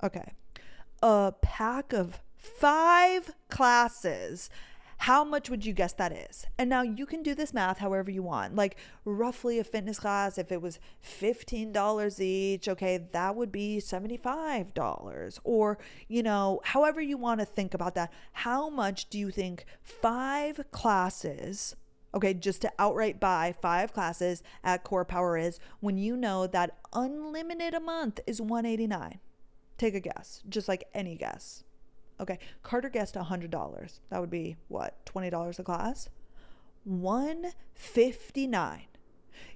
Speaker 2: Okay. A pack of 5 classes. How much would you guess that is? And now you can do this math however you want. Like roughly a fitness class, if it was $15 each, okay, that would be $75. Or, you know, however you want to think about that. How much do you think 5 classes, okay, just to outright buy 5 classes at Core Power is, when you know that unlimited a month is $189? Take a guess, just like any guess. Okay, Carter guessed $100. That would be what, $20 a class? $159.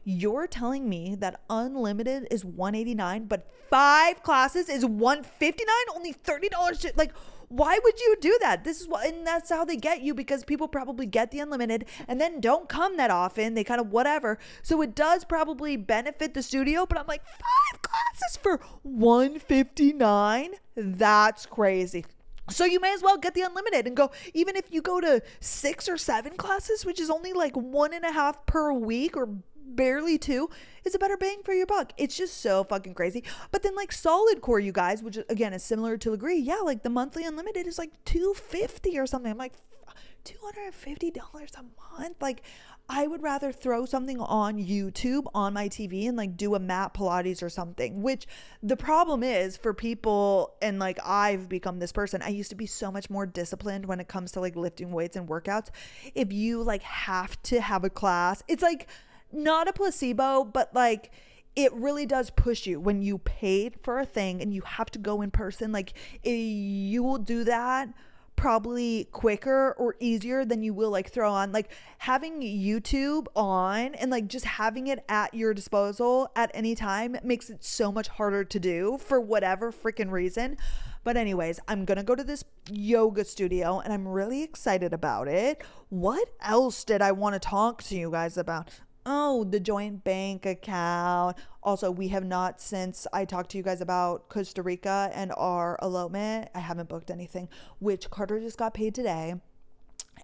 Speaker 2: You're telling me that unlimited is $189, but 5 classes is $159? Only $30? Like, why would you do that? This is what, and that's how they get you, because people probably get the unlimited and then don't come that often. They kind of whatever. So it does probably benefit the studio, but I'm like, 5 classes for $159? That's crazy. So you may as well get the unlimited and go, even if you go to 6 or 7 classes, which is only like 1.5 per week or barely 2, it's a better bang for your buck. It's just so fucking crazy. But then like solid core, you guys, which again is similar to Legree. Yeah, like the monthly unlimited is like $250 or something. I'm like, $250 a month? Like, I would rather throw something on YouTube on my TV and like do a mat Pilates or something, which the problem is for people, and like I've become this person. I used to be so much more disciplined when it comes to like lifting weights and workouts. If you like have to have a class, it's like not a placebo, but like it really does push you when you paid for a thing and you have to go in person. Like you will do that probably quicker or easier than you will like throw on like having YouTube on, and like just having it at your disposal at any time makes it so much harder to do for whatever freaking reason. But anyways, I'm gonna go to this yoga studio and I'm really excited about it. What else did I want to talk to you guys about? Oh, the joint bank account. Also, we have not, since I talked to you guys about Costa Rica and our elopement, I haven't booked anything, which Carter just got paid today.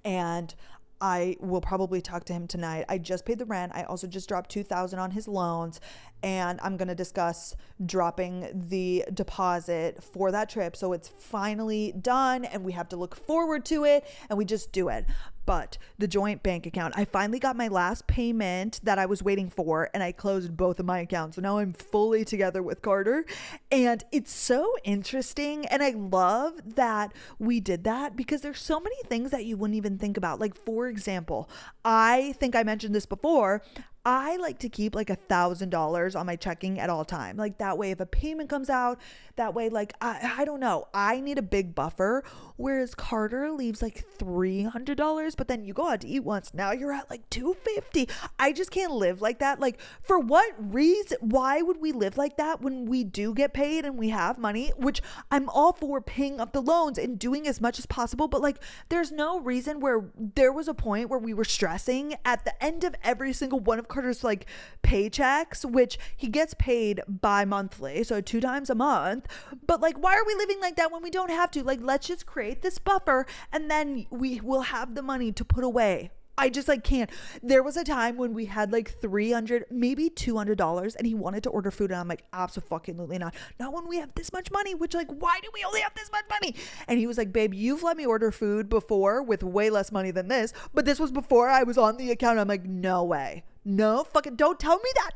Speaker 2: And I will probably talk to him tonight. I just paid the rent. I also just dropped $2,000 on his loans, and I'm going to discuss dropping the deposit for that trip. So it's finally done and we have to look forward to it, and we just do it. But the joint bank account, I finally got my last payment that I was waiting for, and I closed both of my accounts. So now I'm fully together with Carter, and it's so interesting. And I love that we did that, because there's so many things that you wouldn't even think about. Like, for example, I think I mentioned this before, I like to keep like $1,000 on my checking at all time. Like that way, if a payment comes out, that way, like, I don't know, I need a big buffer. Whereas Carter leaves like $300, but then you go out to eat once, now you're at like $250. I just can't live like that. Like, for what reason? Why would we live like that when we do get paid and we have money, which I'm all for paying up the loans and doing as much as possible. But like, there's no reason where there was a point where we were stressing at the end of every single one of Carter's like paychecks, which he gets paid bi-monthly, so 2 times a month. But like, why are we living like that when we don't have to? Like, let's just create this buffer and then we will have the money to put away. I just like can't. There was a time when we had like $300, maybe $200, and he wanted to order food, and I'm like, absolutely not. Not when we have this much money. Which, like, why do we only have this much money? And he was like, babe, you've let me order food before with way less money than this, but this was before I was on the account. I'm like, no way, no fucking, don't tell me that.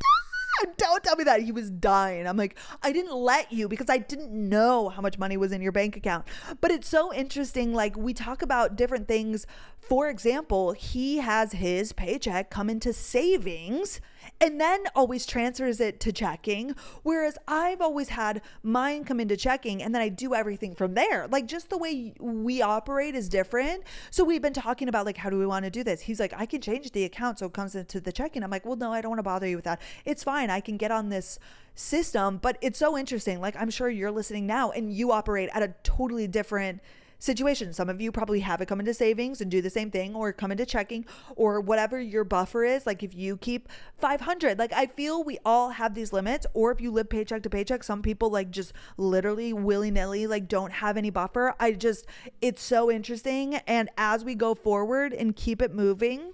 Speaker 2: Don't tell me that. He was dying. I'm like, I didn't let you because I didn't know how much money was in your bank account. But it's so interesting. Like, we talk about different things. For example, he has his paycheck come into savings, and then always transfers it to checking. Whereas I've always had mine come into checking and then I do everything from there. Like, just the way we operate is different. So we've been talking about like, how do we want to do this? He's like, I can change the account so it comes into the checking. I'm like, well, no, I don't want to bother you with that. It's fine. I can get on this system. But it's so interesting. Like, I'm sure you're listening now and you operate at a totally different situation. Some of you probably have it come into savings and do the same thing, or come into checking, or whatever your buffer is. Like, if you keep 500, like, I feel we all have these limits. Or if you live paycheck to paycheck, some people like just literally willy-nilly like don't have any buffer. It's so interesting. And as we go forward and keep it moving,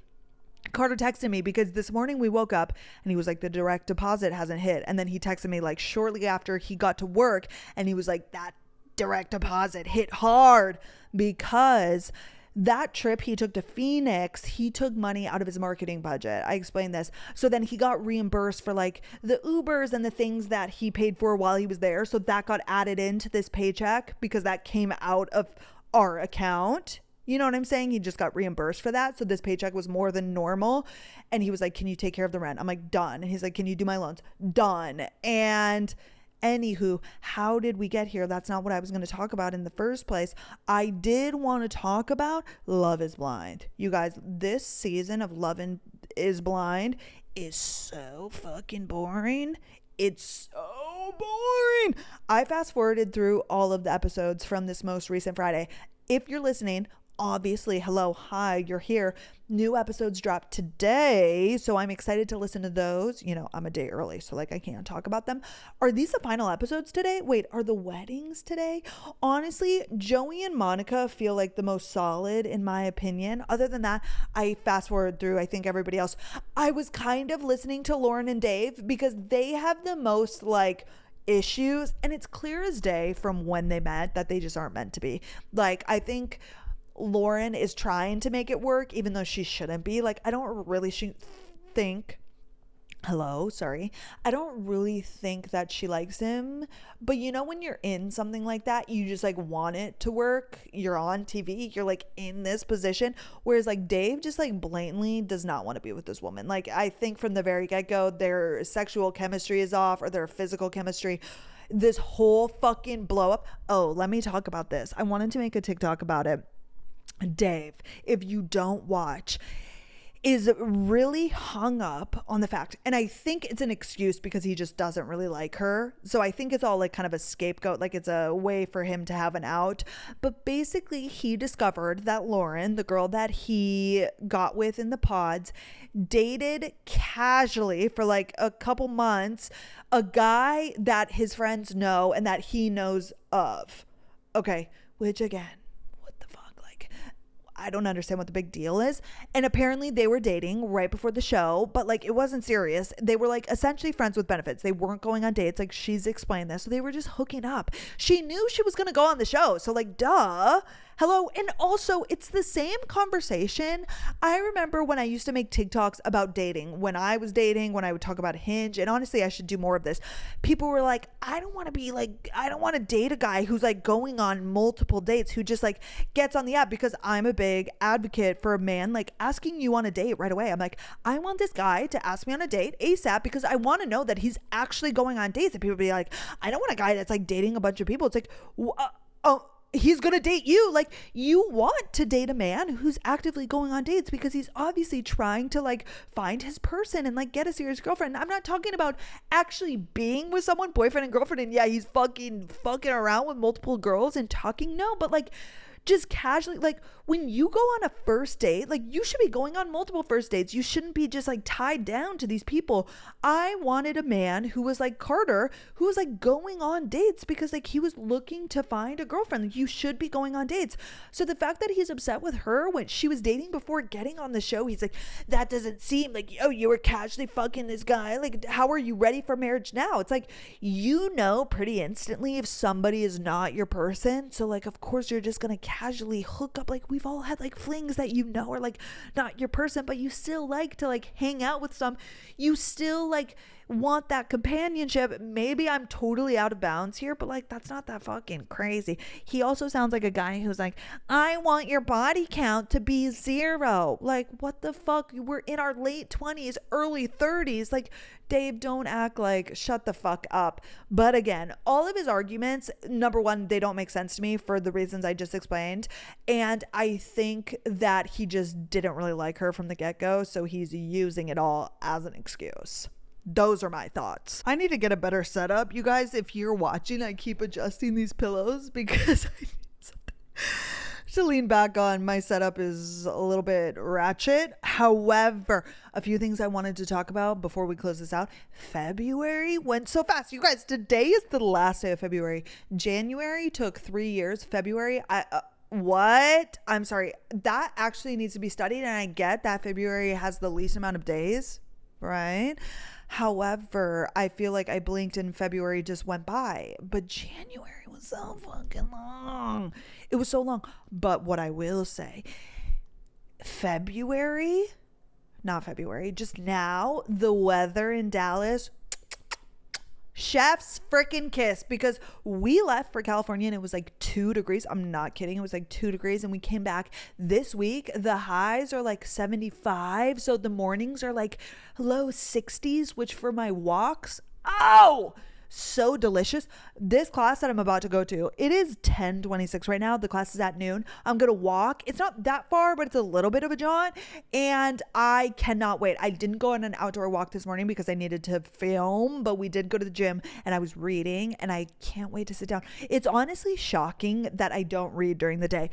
Speaker 2: Carter texted me because this morning we woke up and he was like, the direct deposit hasn't hit. And then he texted me like shortly after he got to work and he was like, that direct deposit hit hard, because that trip he took to Phoenix, he took money out of his marketing budget. I explained this. So then he got reimbursed for like the Ubers and the things that he paid for while he was there. So that got added into this paycheck because that came out of our account. You know what I'm saying? He just got reimbursed for that. So this paycheck was more than normal. And he was like, can you take care of the rent? I'm like, done. And he's like, can you do my loans? Done. And anywho, how did we get here? That's not what I was going to talk about in the first place. I did want to talk about Love is Blind. You guys, this season of Love is Blind is so fucking boring. It's so boring. I fast forwarded through all of the episodes from this most recent Friday. If you're listening, obviously, hello, hi, you're here. New episodes dropped today, so I'm excited to listen to those. You know, I'm a day early, so like I can't talk about them. Are these the final episodes today? Wait, are the weddings today? Honestly, Joey and Monica feel like the most solid in my opinion. Other than that, I fast forward through, I think, everybody else. I was kind of listening to Lauren and Dave because they have the most like issues, and it's clear as day from when they met that they just aren't meant to be. Like, I think Lauren is trying to make it work even though she shouldn't be. Like, I don't really think I don't really think that she likes him, but you know, when you're in something like that, you just like want it to work. You're on TV, you're like in this position, whereas like Dave just like blatantly does not want to be with this woman. Like, I think from the very get-go their sexual chemistry is off, or their physical chemistry. This whole fucking blow up. Oh, let me talk about this. I wanted to make a TikTok about it. Dave, if you don't watch, is really hung up on the fact, and I think it's an excuse because he just doesn't really like her. So I think it's all like kind of a scapegoat, like it's a way for him to have an out. But basically, he discovered that Lauren, the girl that he got with in the pods, dated casually for like a couple months a guy that his friends know and that he knows of. Okay, which again, I don't understand what the big deal is. And apparently they were dating right before the show, but like it wasn't serious. They were like essentially friends with benefits. They weren't going on dates. Like, she's explained this. So they were just hooking up. She knew she was going to go on the show. So like, duh. Hello. And also, it's the same conversation. I remember when I used to make TikToks about dating, when I was dating, when I would talk about Hinge, and honestly, I should do more of this. People were like, I don't want to date a guy who's like going on multiple dates, who just like gets on the app, because I'm a big advocate for a man like asking you on a date right away. I'm like, I want this guy to ask me on a date ASAP because I want to know that he's actually going on dates. And people be like, I don't want a guy that's like dating a bunch of people. It's like, oh, he's gonna date you. Like, you want to date a man who's actively going on dates because he's obviously trying to like find his person and like get a serious girlfriend. I'm not talking about actually being with someone, boyfriend and girlfriend, and yeah, he's fucking around with multiple girls and talking. No, but like, just casually, like when you go on a first date, like you should be going on multiple first dates. You shouldn't be just like tied down to these people. I wanted a man who was like Carter, who was like going on dates because like he was looking to find a girlfriend. Like, you should be going on dates. So the fact that he's upset with her when she was dating before getting on the show, he's like, that doesn't seem like, oh, you were casually fucking this guy. Like, how are you ready for marriage now? It's like, you know pretty instantly if somebody is not your person. So like, of course you're just gonna casually hook up. Like, we've all had like flings that you know are like not your person, but you still like to like hang out with some. You still like want that companionship. Maybe I'm totally out of bounds here, but like, that's not that fucking crazy. He also sounds like a guy who's like, I want your body count to be 0. Like, what the fuck? We're in our late 20s, early 30s. Like, Dave, don't act like, shut the fuck up. But again, all of his arguments, number one, they don't make sense to me for the reasons I just explained. And I think that he just didn't really like her from the get-go. So he's using it all as an excuse. Those are my thoughts. I need to get a better setup. You guys, if you're watching, I keep adjusting these pillows because I need something to lean back on. My setup is a little bit ratchet. However, a few things I wanted to talk about before we close this out. February went so fast. You guys, today is the last day of February. January took 3 years. February, what? I'm sorry. That actually needs to be studied. And I get that February has the least amount of days, right? However, I feel like I blinked and February just went by. But January was so fucking long. It was so long. But what I will say, just now, the weather in Dallas, chef's freaking kiss, because we left for California and it was like 2 degrees. I'm not kidding. It was like 2 degrees and we came back this week. The highs are like 75. So the mornings are like low 60s, which for my walks, so delicious. This class that I'm about to go to, it is 10:26 right now. The class is at noon. I'm going to walk. It's not that far, but it's a little bit of a jaunt and I cannot wait. I didn't go on an outdoor walk this morning because I needed to film, but we did go to the gym and I was reading and I can't wait to sit down. It's honestly shocking that I don't read during the day.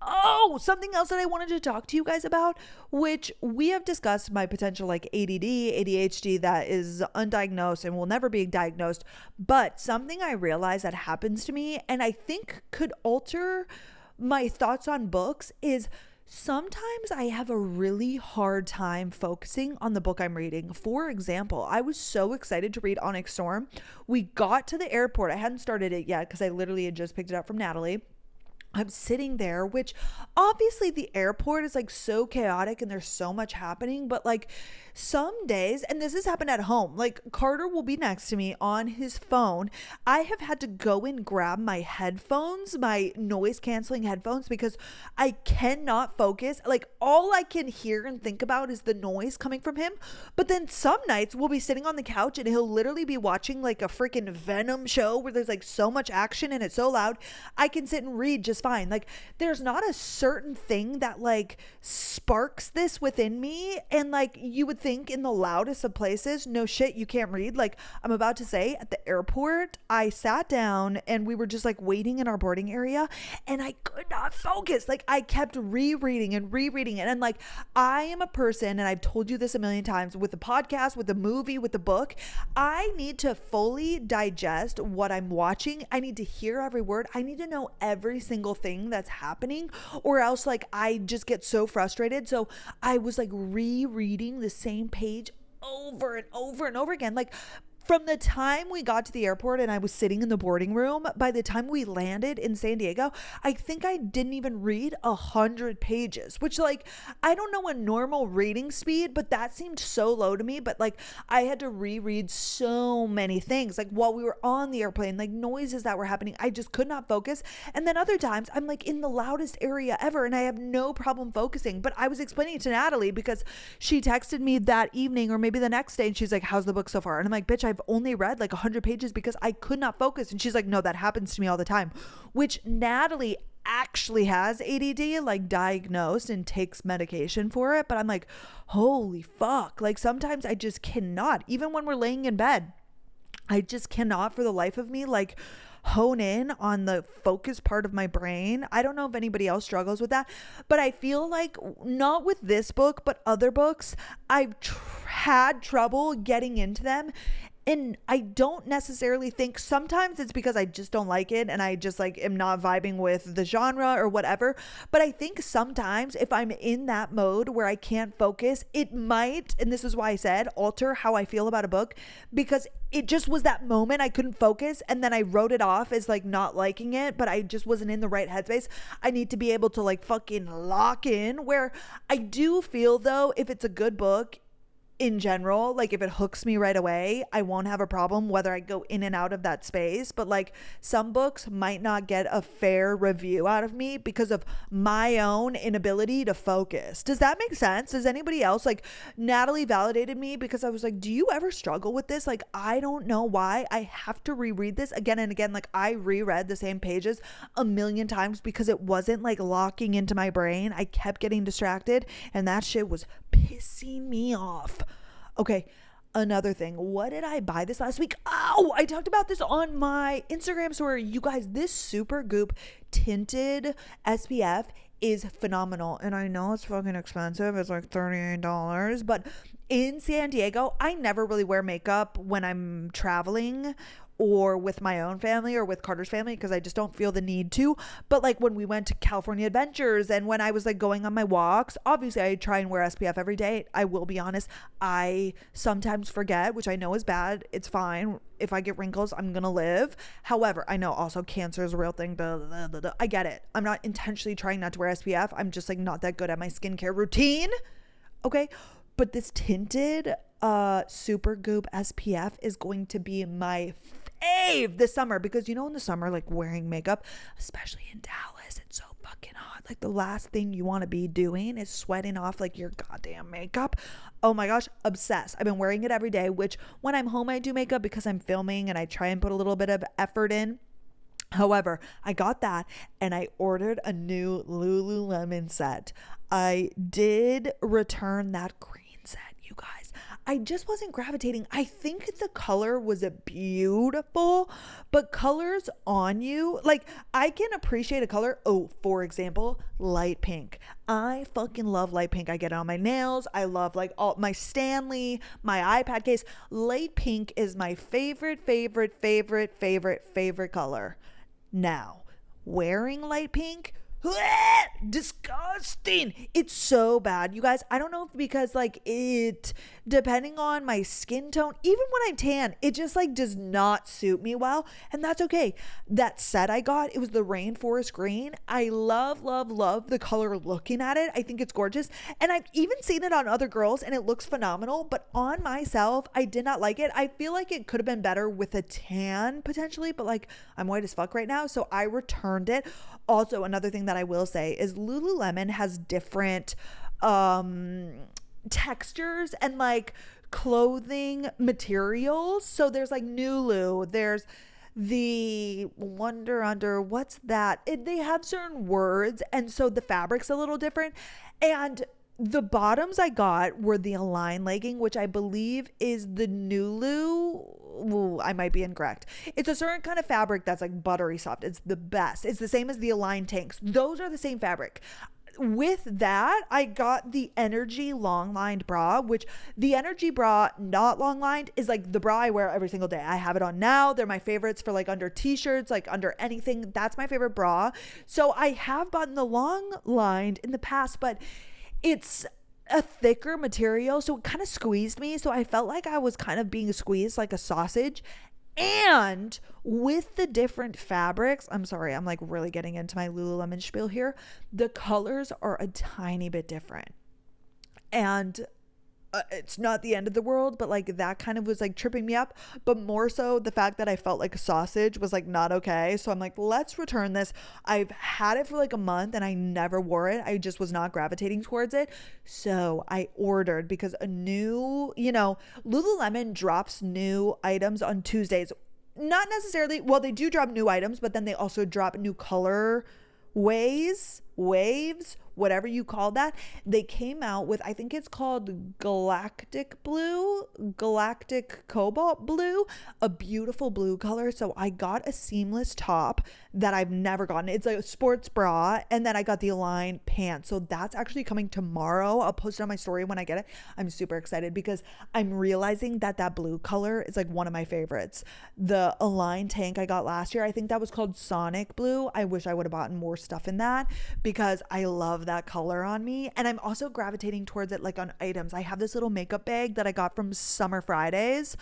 Speaker 2: Oh, something else that I wanted to talk to you guys about, which we have discussed, my potential like ADD, ADHD that is undiagnosed and will never be diagnosed. But something I realized that happens to me and I think could alter my thoughts on books is sometimes I have a really hard time focusing on the book I'm reading. For example, I was so excited to read Onyx Storm. We got to the airport. I hadn't started it yet because I literally had just picked it up from Natalie. I'm sitting there, which obviously the airport is like so chaotic and there's so much happening, but like some days, and this has happened at home, like Carter will be next to me on his phone. I have had to go and grab my headphones, my noise canceling headphones, because I cannot focus. Like all I can hear and think about is the noise coming from him. But then some nights we'll be sitting on the couch and he'll literally be watching like a freaking Venom show where there's like so much action and it's so loud. I can sit and read just fine. Like there's not a certain thing that like sparks this within me. And like you would think in the loudest of places, no shit, you can't read. Like I'm about to say at the airport, I sat down and we were just like waiting in our boarding area and I could not focus. Like I kept rereading it. And like I am a person, and I've told you this a million times, with the podcast, with the movie, with the book, I need to fully digest what I'm watching. I need to hear every word. I need to know every single thing that's happening, or else like I just get so frustrated. So I was like rereading the same page over and over and over again. Like from the time we got to the airport and I was sitting in the boarding room, by the time we landed in San Diego, I think I didn't even read 100 pages, which like, I don't know a normal reading speed, but that seemed so low to me. But like, I had to reread so many things, like while we were on the airplane, like noises that were happening, I just could not focus. And then other times I'm like in the loudest area ever and I have no problem focusing. But I was explaining it to Natalie because she texted me that evening or maybe the next day and she's like, how's the book so far? And I'm like, bitch, I've only read like 100 pages because I could not focus. And she's like, no, that happens to me all the time, which Natalie actually has ADD, like diagnosed and takes medication for it. But I'm like, holy fuck. Like sometimes I just cannot, even when we're laying in bed, I just cannot for the life of me, like hone in on the focus part of my brain. I don't know if anybody else struggles with that, but I feel like not with this book, but other books, I've had trouble getting into them. And I don't necessarily think, sometimes it's because I just don't like it and I just like am not vibing with the genre or whatever. But I think sometimes if I'm in that mode where I can't focus, it might, and this is why I said, alter how I feel about a book, because it just was that moment I couldn't focus and then I wrote it off as like not liking it, but I just wasn't in the right headspace. I need to be able to like fucking lock in, where I do feel though, if it's a good book, in general, like if it hooks me right away, I won't have a problem whether I go in and out of that space. But like some books might not get a fair review out of me because of my own inability to focus. Does that make sense? Does anybody else? Like Natalie validated me because I was like, do you ever struggle with this? Like, I don't know why I have to reread this again and again. Like I reread the same pages a million times because it wasn't like locking into my brain. I kept getting distracted and that shit was pissing me off. Okay, another thing. What did I buy this last week? Oh, I talked about this on my Instagram story. You guys, this Super Goop tinted SPF is phenomenal. And I know it's fucking expensive. It's like $38. But in San Diego, I never really wear makeup when I'm traveling or with my own family or with Carter's family because I just don't feel the need to. But like when we went to California Adventures and when I was like going on my walks, obviously I try and wear SPF every day. I will be honest, I sometimes forget, which I know is bad. It's fine. If I get wrinkles, I'm gonna live. However, I know also cancer is a real thing. I get it. I'm not intentionally trying not to wear SPF. I'm just like not that good at my skincare routine. Okay. But this tinted Super Goop SPF is going to be my fave this summer because in the summer, like wearing makeup, especially in Dallas, it's so fucking hot. Like the last thing you want to be doing is sweating off like your goddamn makeup. Oh my gosh, obsessed. I've been wearing it every day, which when I'm home I do makeup because I'm filming and I try and put a little bit of effort in. However, I got that and I ordered a new Lululemon set. I did return that green set, you guys. I just wasn't gravitating. I think the color was beautiful, but colors on you, like I can appreciate a color. Oh, for example, light pink. I fucking love light pink. I get it on my nails. I love like all my Stanley, my iPad case. Light pink is my favorite color. Now, wearing light pink, disgusting. It's so bad, you guys. I don't know if because like it, depending on my skin tone, even when I'm tan, it just like does not suit me well, and that's okay. That set I got, it was the rainforest green. I love the color looking at it. I think it's gorgeous, and I've even seen it on other girls and it looks phenomenal, but on myself I did not like it. I feel like it could have been better with a tan potentially, but like I'm white as fuck right now, so I returned it. Also, another thing that I will say is Lululemon has different textures and like clothing materials. So there's like Nulu, there's the Wonder Under, what's that? They have certain words, and so the fabric's a little different. And the bottoms I got were the Align legging, which I believe is the Nulu. Ooh, I might be incorrect. It's a certain kind of fabric that's like buttery soft. It's the best. It's the same as the Align tanks. Those are the same fabric. With that, I got the Energy long lined bra, which the Energy bra, not long lined, is like the bra I wear every single day. I have it on now. They're my favorites for like under t-shirts, like under anything. That's my favorite bra. So I have bought the long lined in the past, but it's a thicker material, so it kind of squeezed me. So I felt like I was kind of being squeezed like a sausage. And with the different fabrics, I'm sorry, I'm like really getting into my Lululemon spiel here. The colors are a tiny bit different. And it's not the end of the world, but like that kind of was like tripping me up. But more so the fact that I felt like a sausage was like not okay. So I'm like, let's return this. I've had it for like a month and I never wore it. I just was not gravitating towards it. So I ordered because a new, Lululemon drops new items on Tuesdays. Not necessarily, well, they do drop new items, but then they also drop new color waves, whatever you call that. They came out with, I think it's called Galactic Cobalt Blue, a beautiful blue color. So I got a seamless top that I've never gotten. It's like a sports bra, and then I got the Align pants. So that's actually coming tomorrow. I'll post it on my story when I get it. I'm super excited because I'm realizing that blue color is like one of my favorites. The Align tank I got last year, I think that was called Sonic Blue. I wish I would have bought more stuff in that because I love that color on me. And I'm also gravitating towards it like on items. I have this little makeup bag that I got from Sunday Riley's.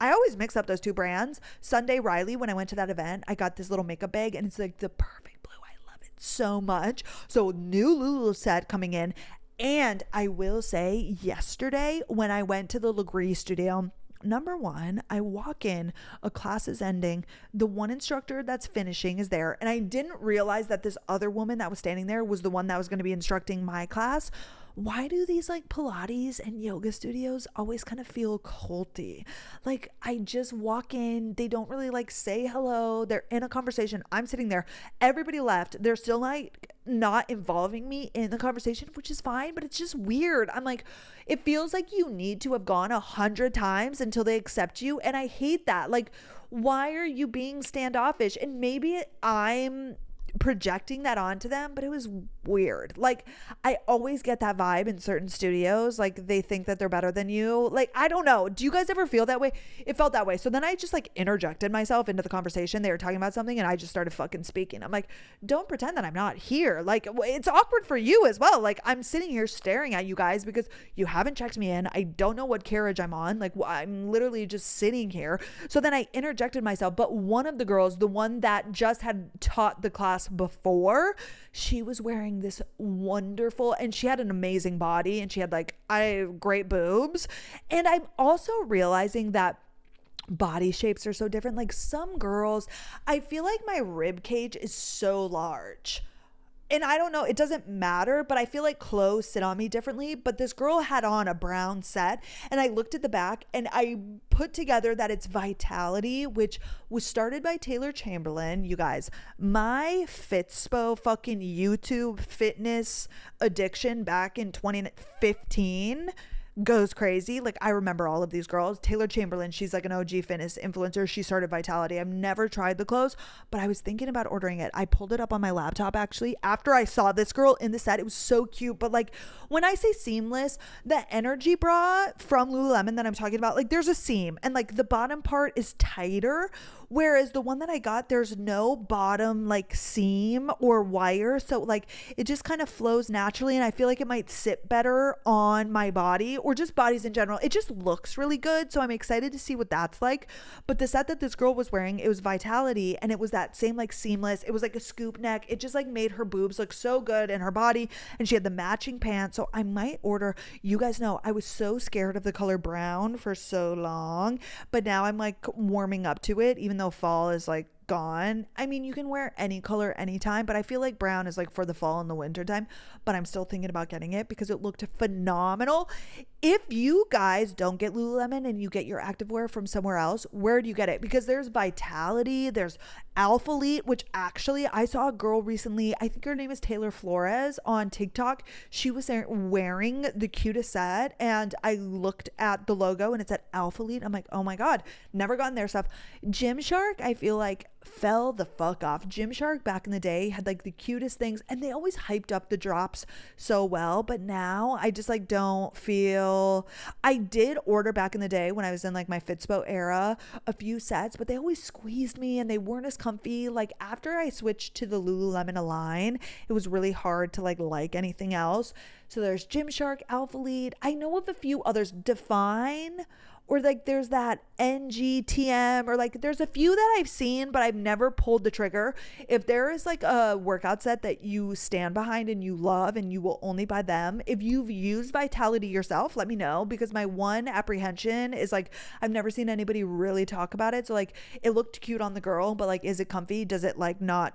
Speaker 2: I always mix up those two brands. Sunday Riley, when I went to that event, I got this little makeup bag and it's like the perfect blue. I love it so much. So new Lulu set coming in. And I will say, yesterday when I went to the Legree studio, number one, I walk in, a class is ending, the one instructor that's finishing is there, and I didn't realize that this other woman that was standing there was the one that was going to be instructing my class. Why do these like Pilates and yoga studios always kind of feel culty? Like, I just walk in, they don't really like say hello, they're in a conversation, I'm sitting there, everybody left, they're still like not involving me in the conversation, which is fine, but it's just weird. I'm like, it feels like you need to have gone 100 times until they accept you, and I hate that. Like, why are you being standoffish? And maybe I'm projecting that onto them, but it was weird. Like, I always get that vibe in certain studios, like they think that they're better than you. Like, I don't know, do you guys ever feel that way? It felt that way. So then I just like interjected myself into the conversation. They were talking about something and I just started fucking speaking. I'm like, don't pretend that I'm not here. Like, it's awkward for you as well. Like, I'm sitting here staring at you guys because you haven't checked me in. I don't know what carriage I'm on. Like, I'm literally just sitting here. So then I interjected myself, but one of the girls, the one that just had taught the class before, she was wearing this wonderful, and she had an amazing body, and she had like great boobs. And I'm also realizing that body shapes are so different. Like, some girls, I feel like my rib cage is so large. And I don't know, it doesn't matter, but I feel like clothes sit on me differently. But this girl had on a brown set, and I looked at the back and I put together that it's Vitality, which was started by Taylor Chamberlain. You guys, my Fitspo fucking YouTube fitness addiction back in 2015 goes crazy. Like, I remember all of these girls. Taylor Chamberlain, she's like an OG fitness influencer. She started Vitality. I've never tried the clothes, but I was thinking about ordering it. I pulled it up on my laptop actually after I saw this girl in the set. It was so cute. But like, when I say seamless, the energy bra from Lululemon that I'm talking about, like, there's a seam and like the bottom part is tighter, whereas the one that I got, there's no bottom like seam or wire, so like it just kind of flows naturally, and I feel like it might sit better on my body or just bodies in general. It just looks really good, so I'm excited to see what that's like. But the set that this girl was wearing, it was Vitality, and it was that same like seamless, it was like a scoop neck. It just like made her boobs look so good in her body, and she had the matching pants. So I might order. You guys know I was so scared of the color brown for so long, but now I'm like warming up to it, even though fall is like gone. I mean, you can wear any color anytime, but I feel like brown is like for the fall and the winter time. But I'm still thinking about getting it because it looked phenomenal. If you guys don't get Lululemon and you get your activewear from somewhere else, where do you get it? Because there's Vitality, there's Alphalete, which actually I saw a girl recently, I think her name is Taylor Flores on TikTok. She was wearing the cutest set, and I looked at the logo and it said Alphalete. I'm like, oh my God, never gotten their stuff. Gymshark, I feel like fell the fuck off. Gymshark back in the day had like the cutest things, and they always hyped up the drops so well, but now I just like don't feel. I did order back in the day when I was in like my Fitspo era a few sets, but they always squeezed me and they weren't as comfy. Like, after I switched to the Lululemon Align, it was really hard to like anything else. So there's Gymshark, Alphalete. I know of a few others. Define, or like there's that NGTM, or like there's a few that I've seen, but I've never pulled the trigger. If there is like a workout set that you stand behind and you love and you will only buy them, if you've used Vitality yourself, let me know, because my one apprehension is like, I've never seen anybody really talk about it. So like, it looked cute on the girl, but like, is it comfy? Does it like not,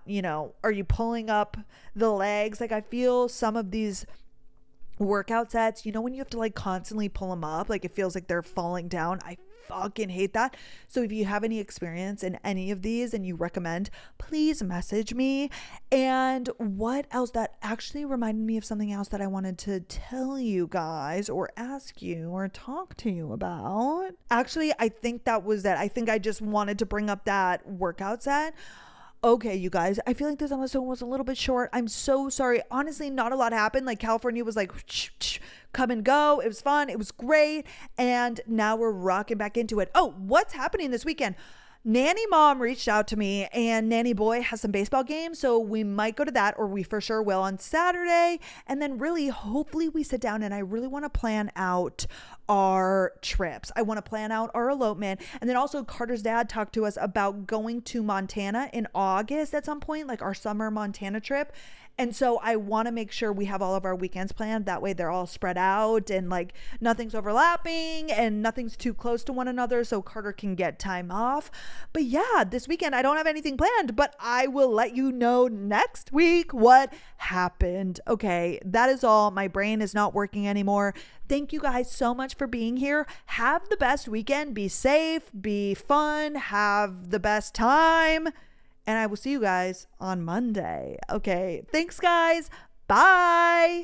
Speaker 2: are you pulling up the legs? Like, I feel some of these workout sets, when you have to like constantly pull them up, like it feels like they're falling down. I fucking hate that. So if you have any experience in any of these and you recommend, please message me. And what else? That actually reminded me of something else that I wanted to tell you guys or ask you or talk to you about. Actually, I think that was it. I think I just wanted to bring up that workout set. Okay, you guys, I feel like this episode was a little bit short. I'm so sorry. Honestly, not a lot happened. Like, California was like, come and go. It was fun. It was great. And now we're rocking back into it. Oh, what's happening this weekend? Nanny mom reached out to me, and Nanny boy has some baseball games, so we might go to that, or we for sure will on Saturday. And then really, hopefully we sit down, and I really want to plan out our trips. I want to plan out our elopement. And then also Carter's dad talked to us about going to Montana in August at some point, like our summer Montana trip. And so I want to make sure we have all of our weekends planned. That way they're all spread out and like nothing's overlapping and nothing's too close to one another so Carter can get time off. But yeah, this weekend I don't have anything planned, but I will let you know next week what happened. Okay, that is all. My brain is not working anymore. Thank you guys so much for being here. Have the best weekend. Be safe, be fun, have the best time. And I will see you guys on Monday. Okay, thanks guys. Bye.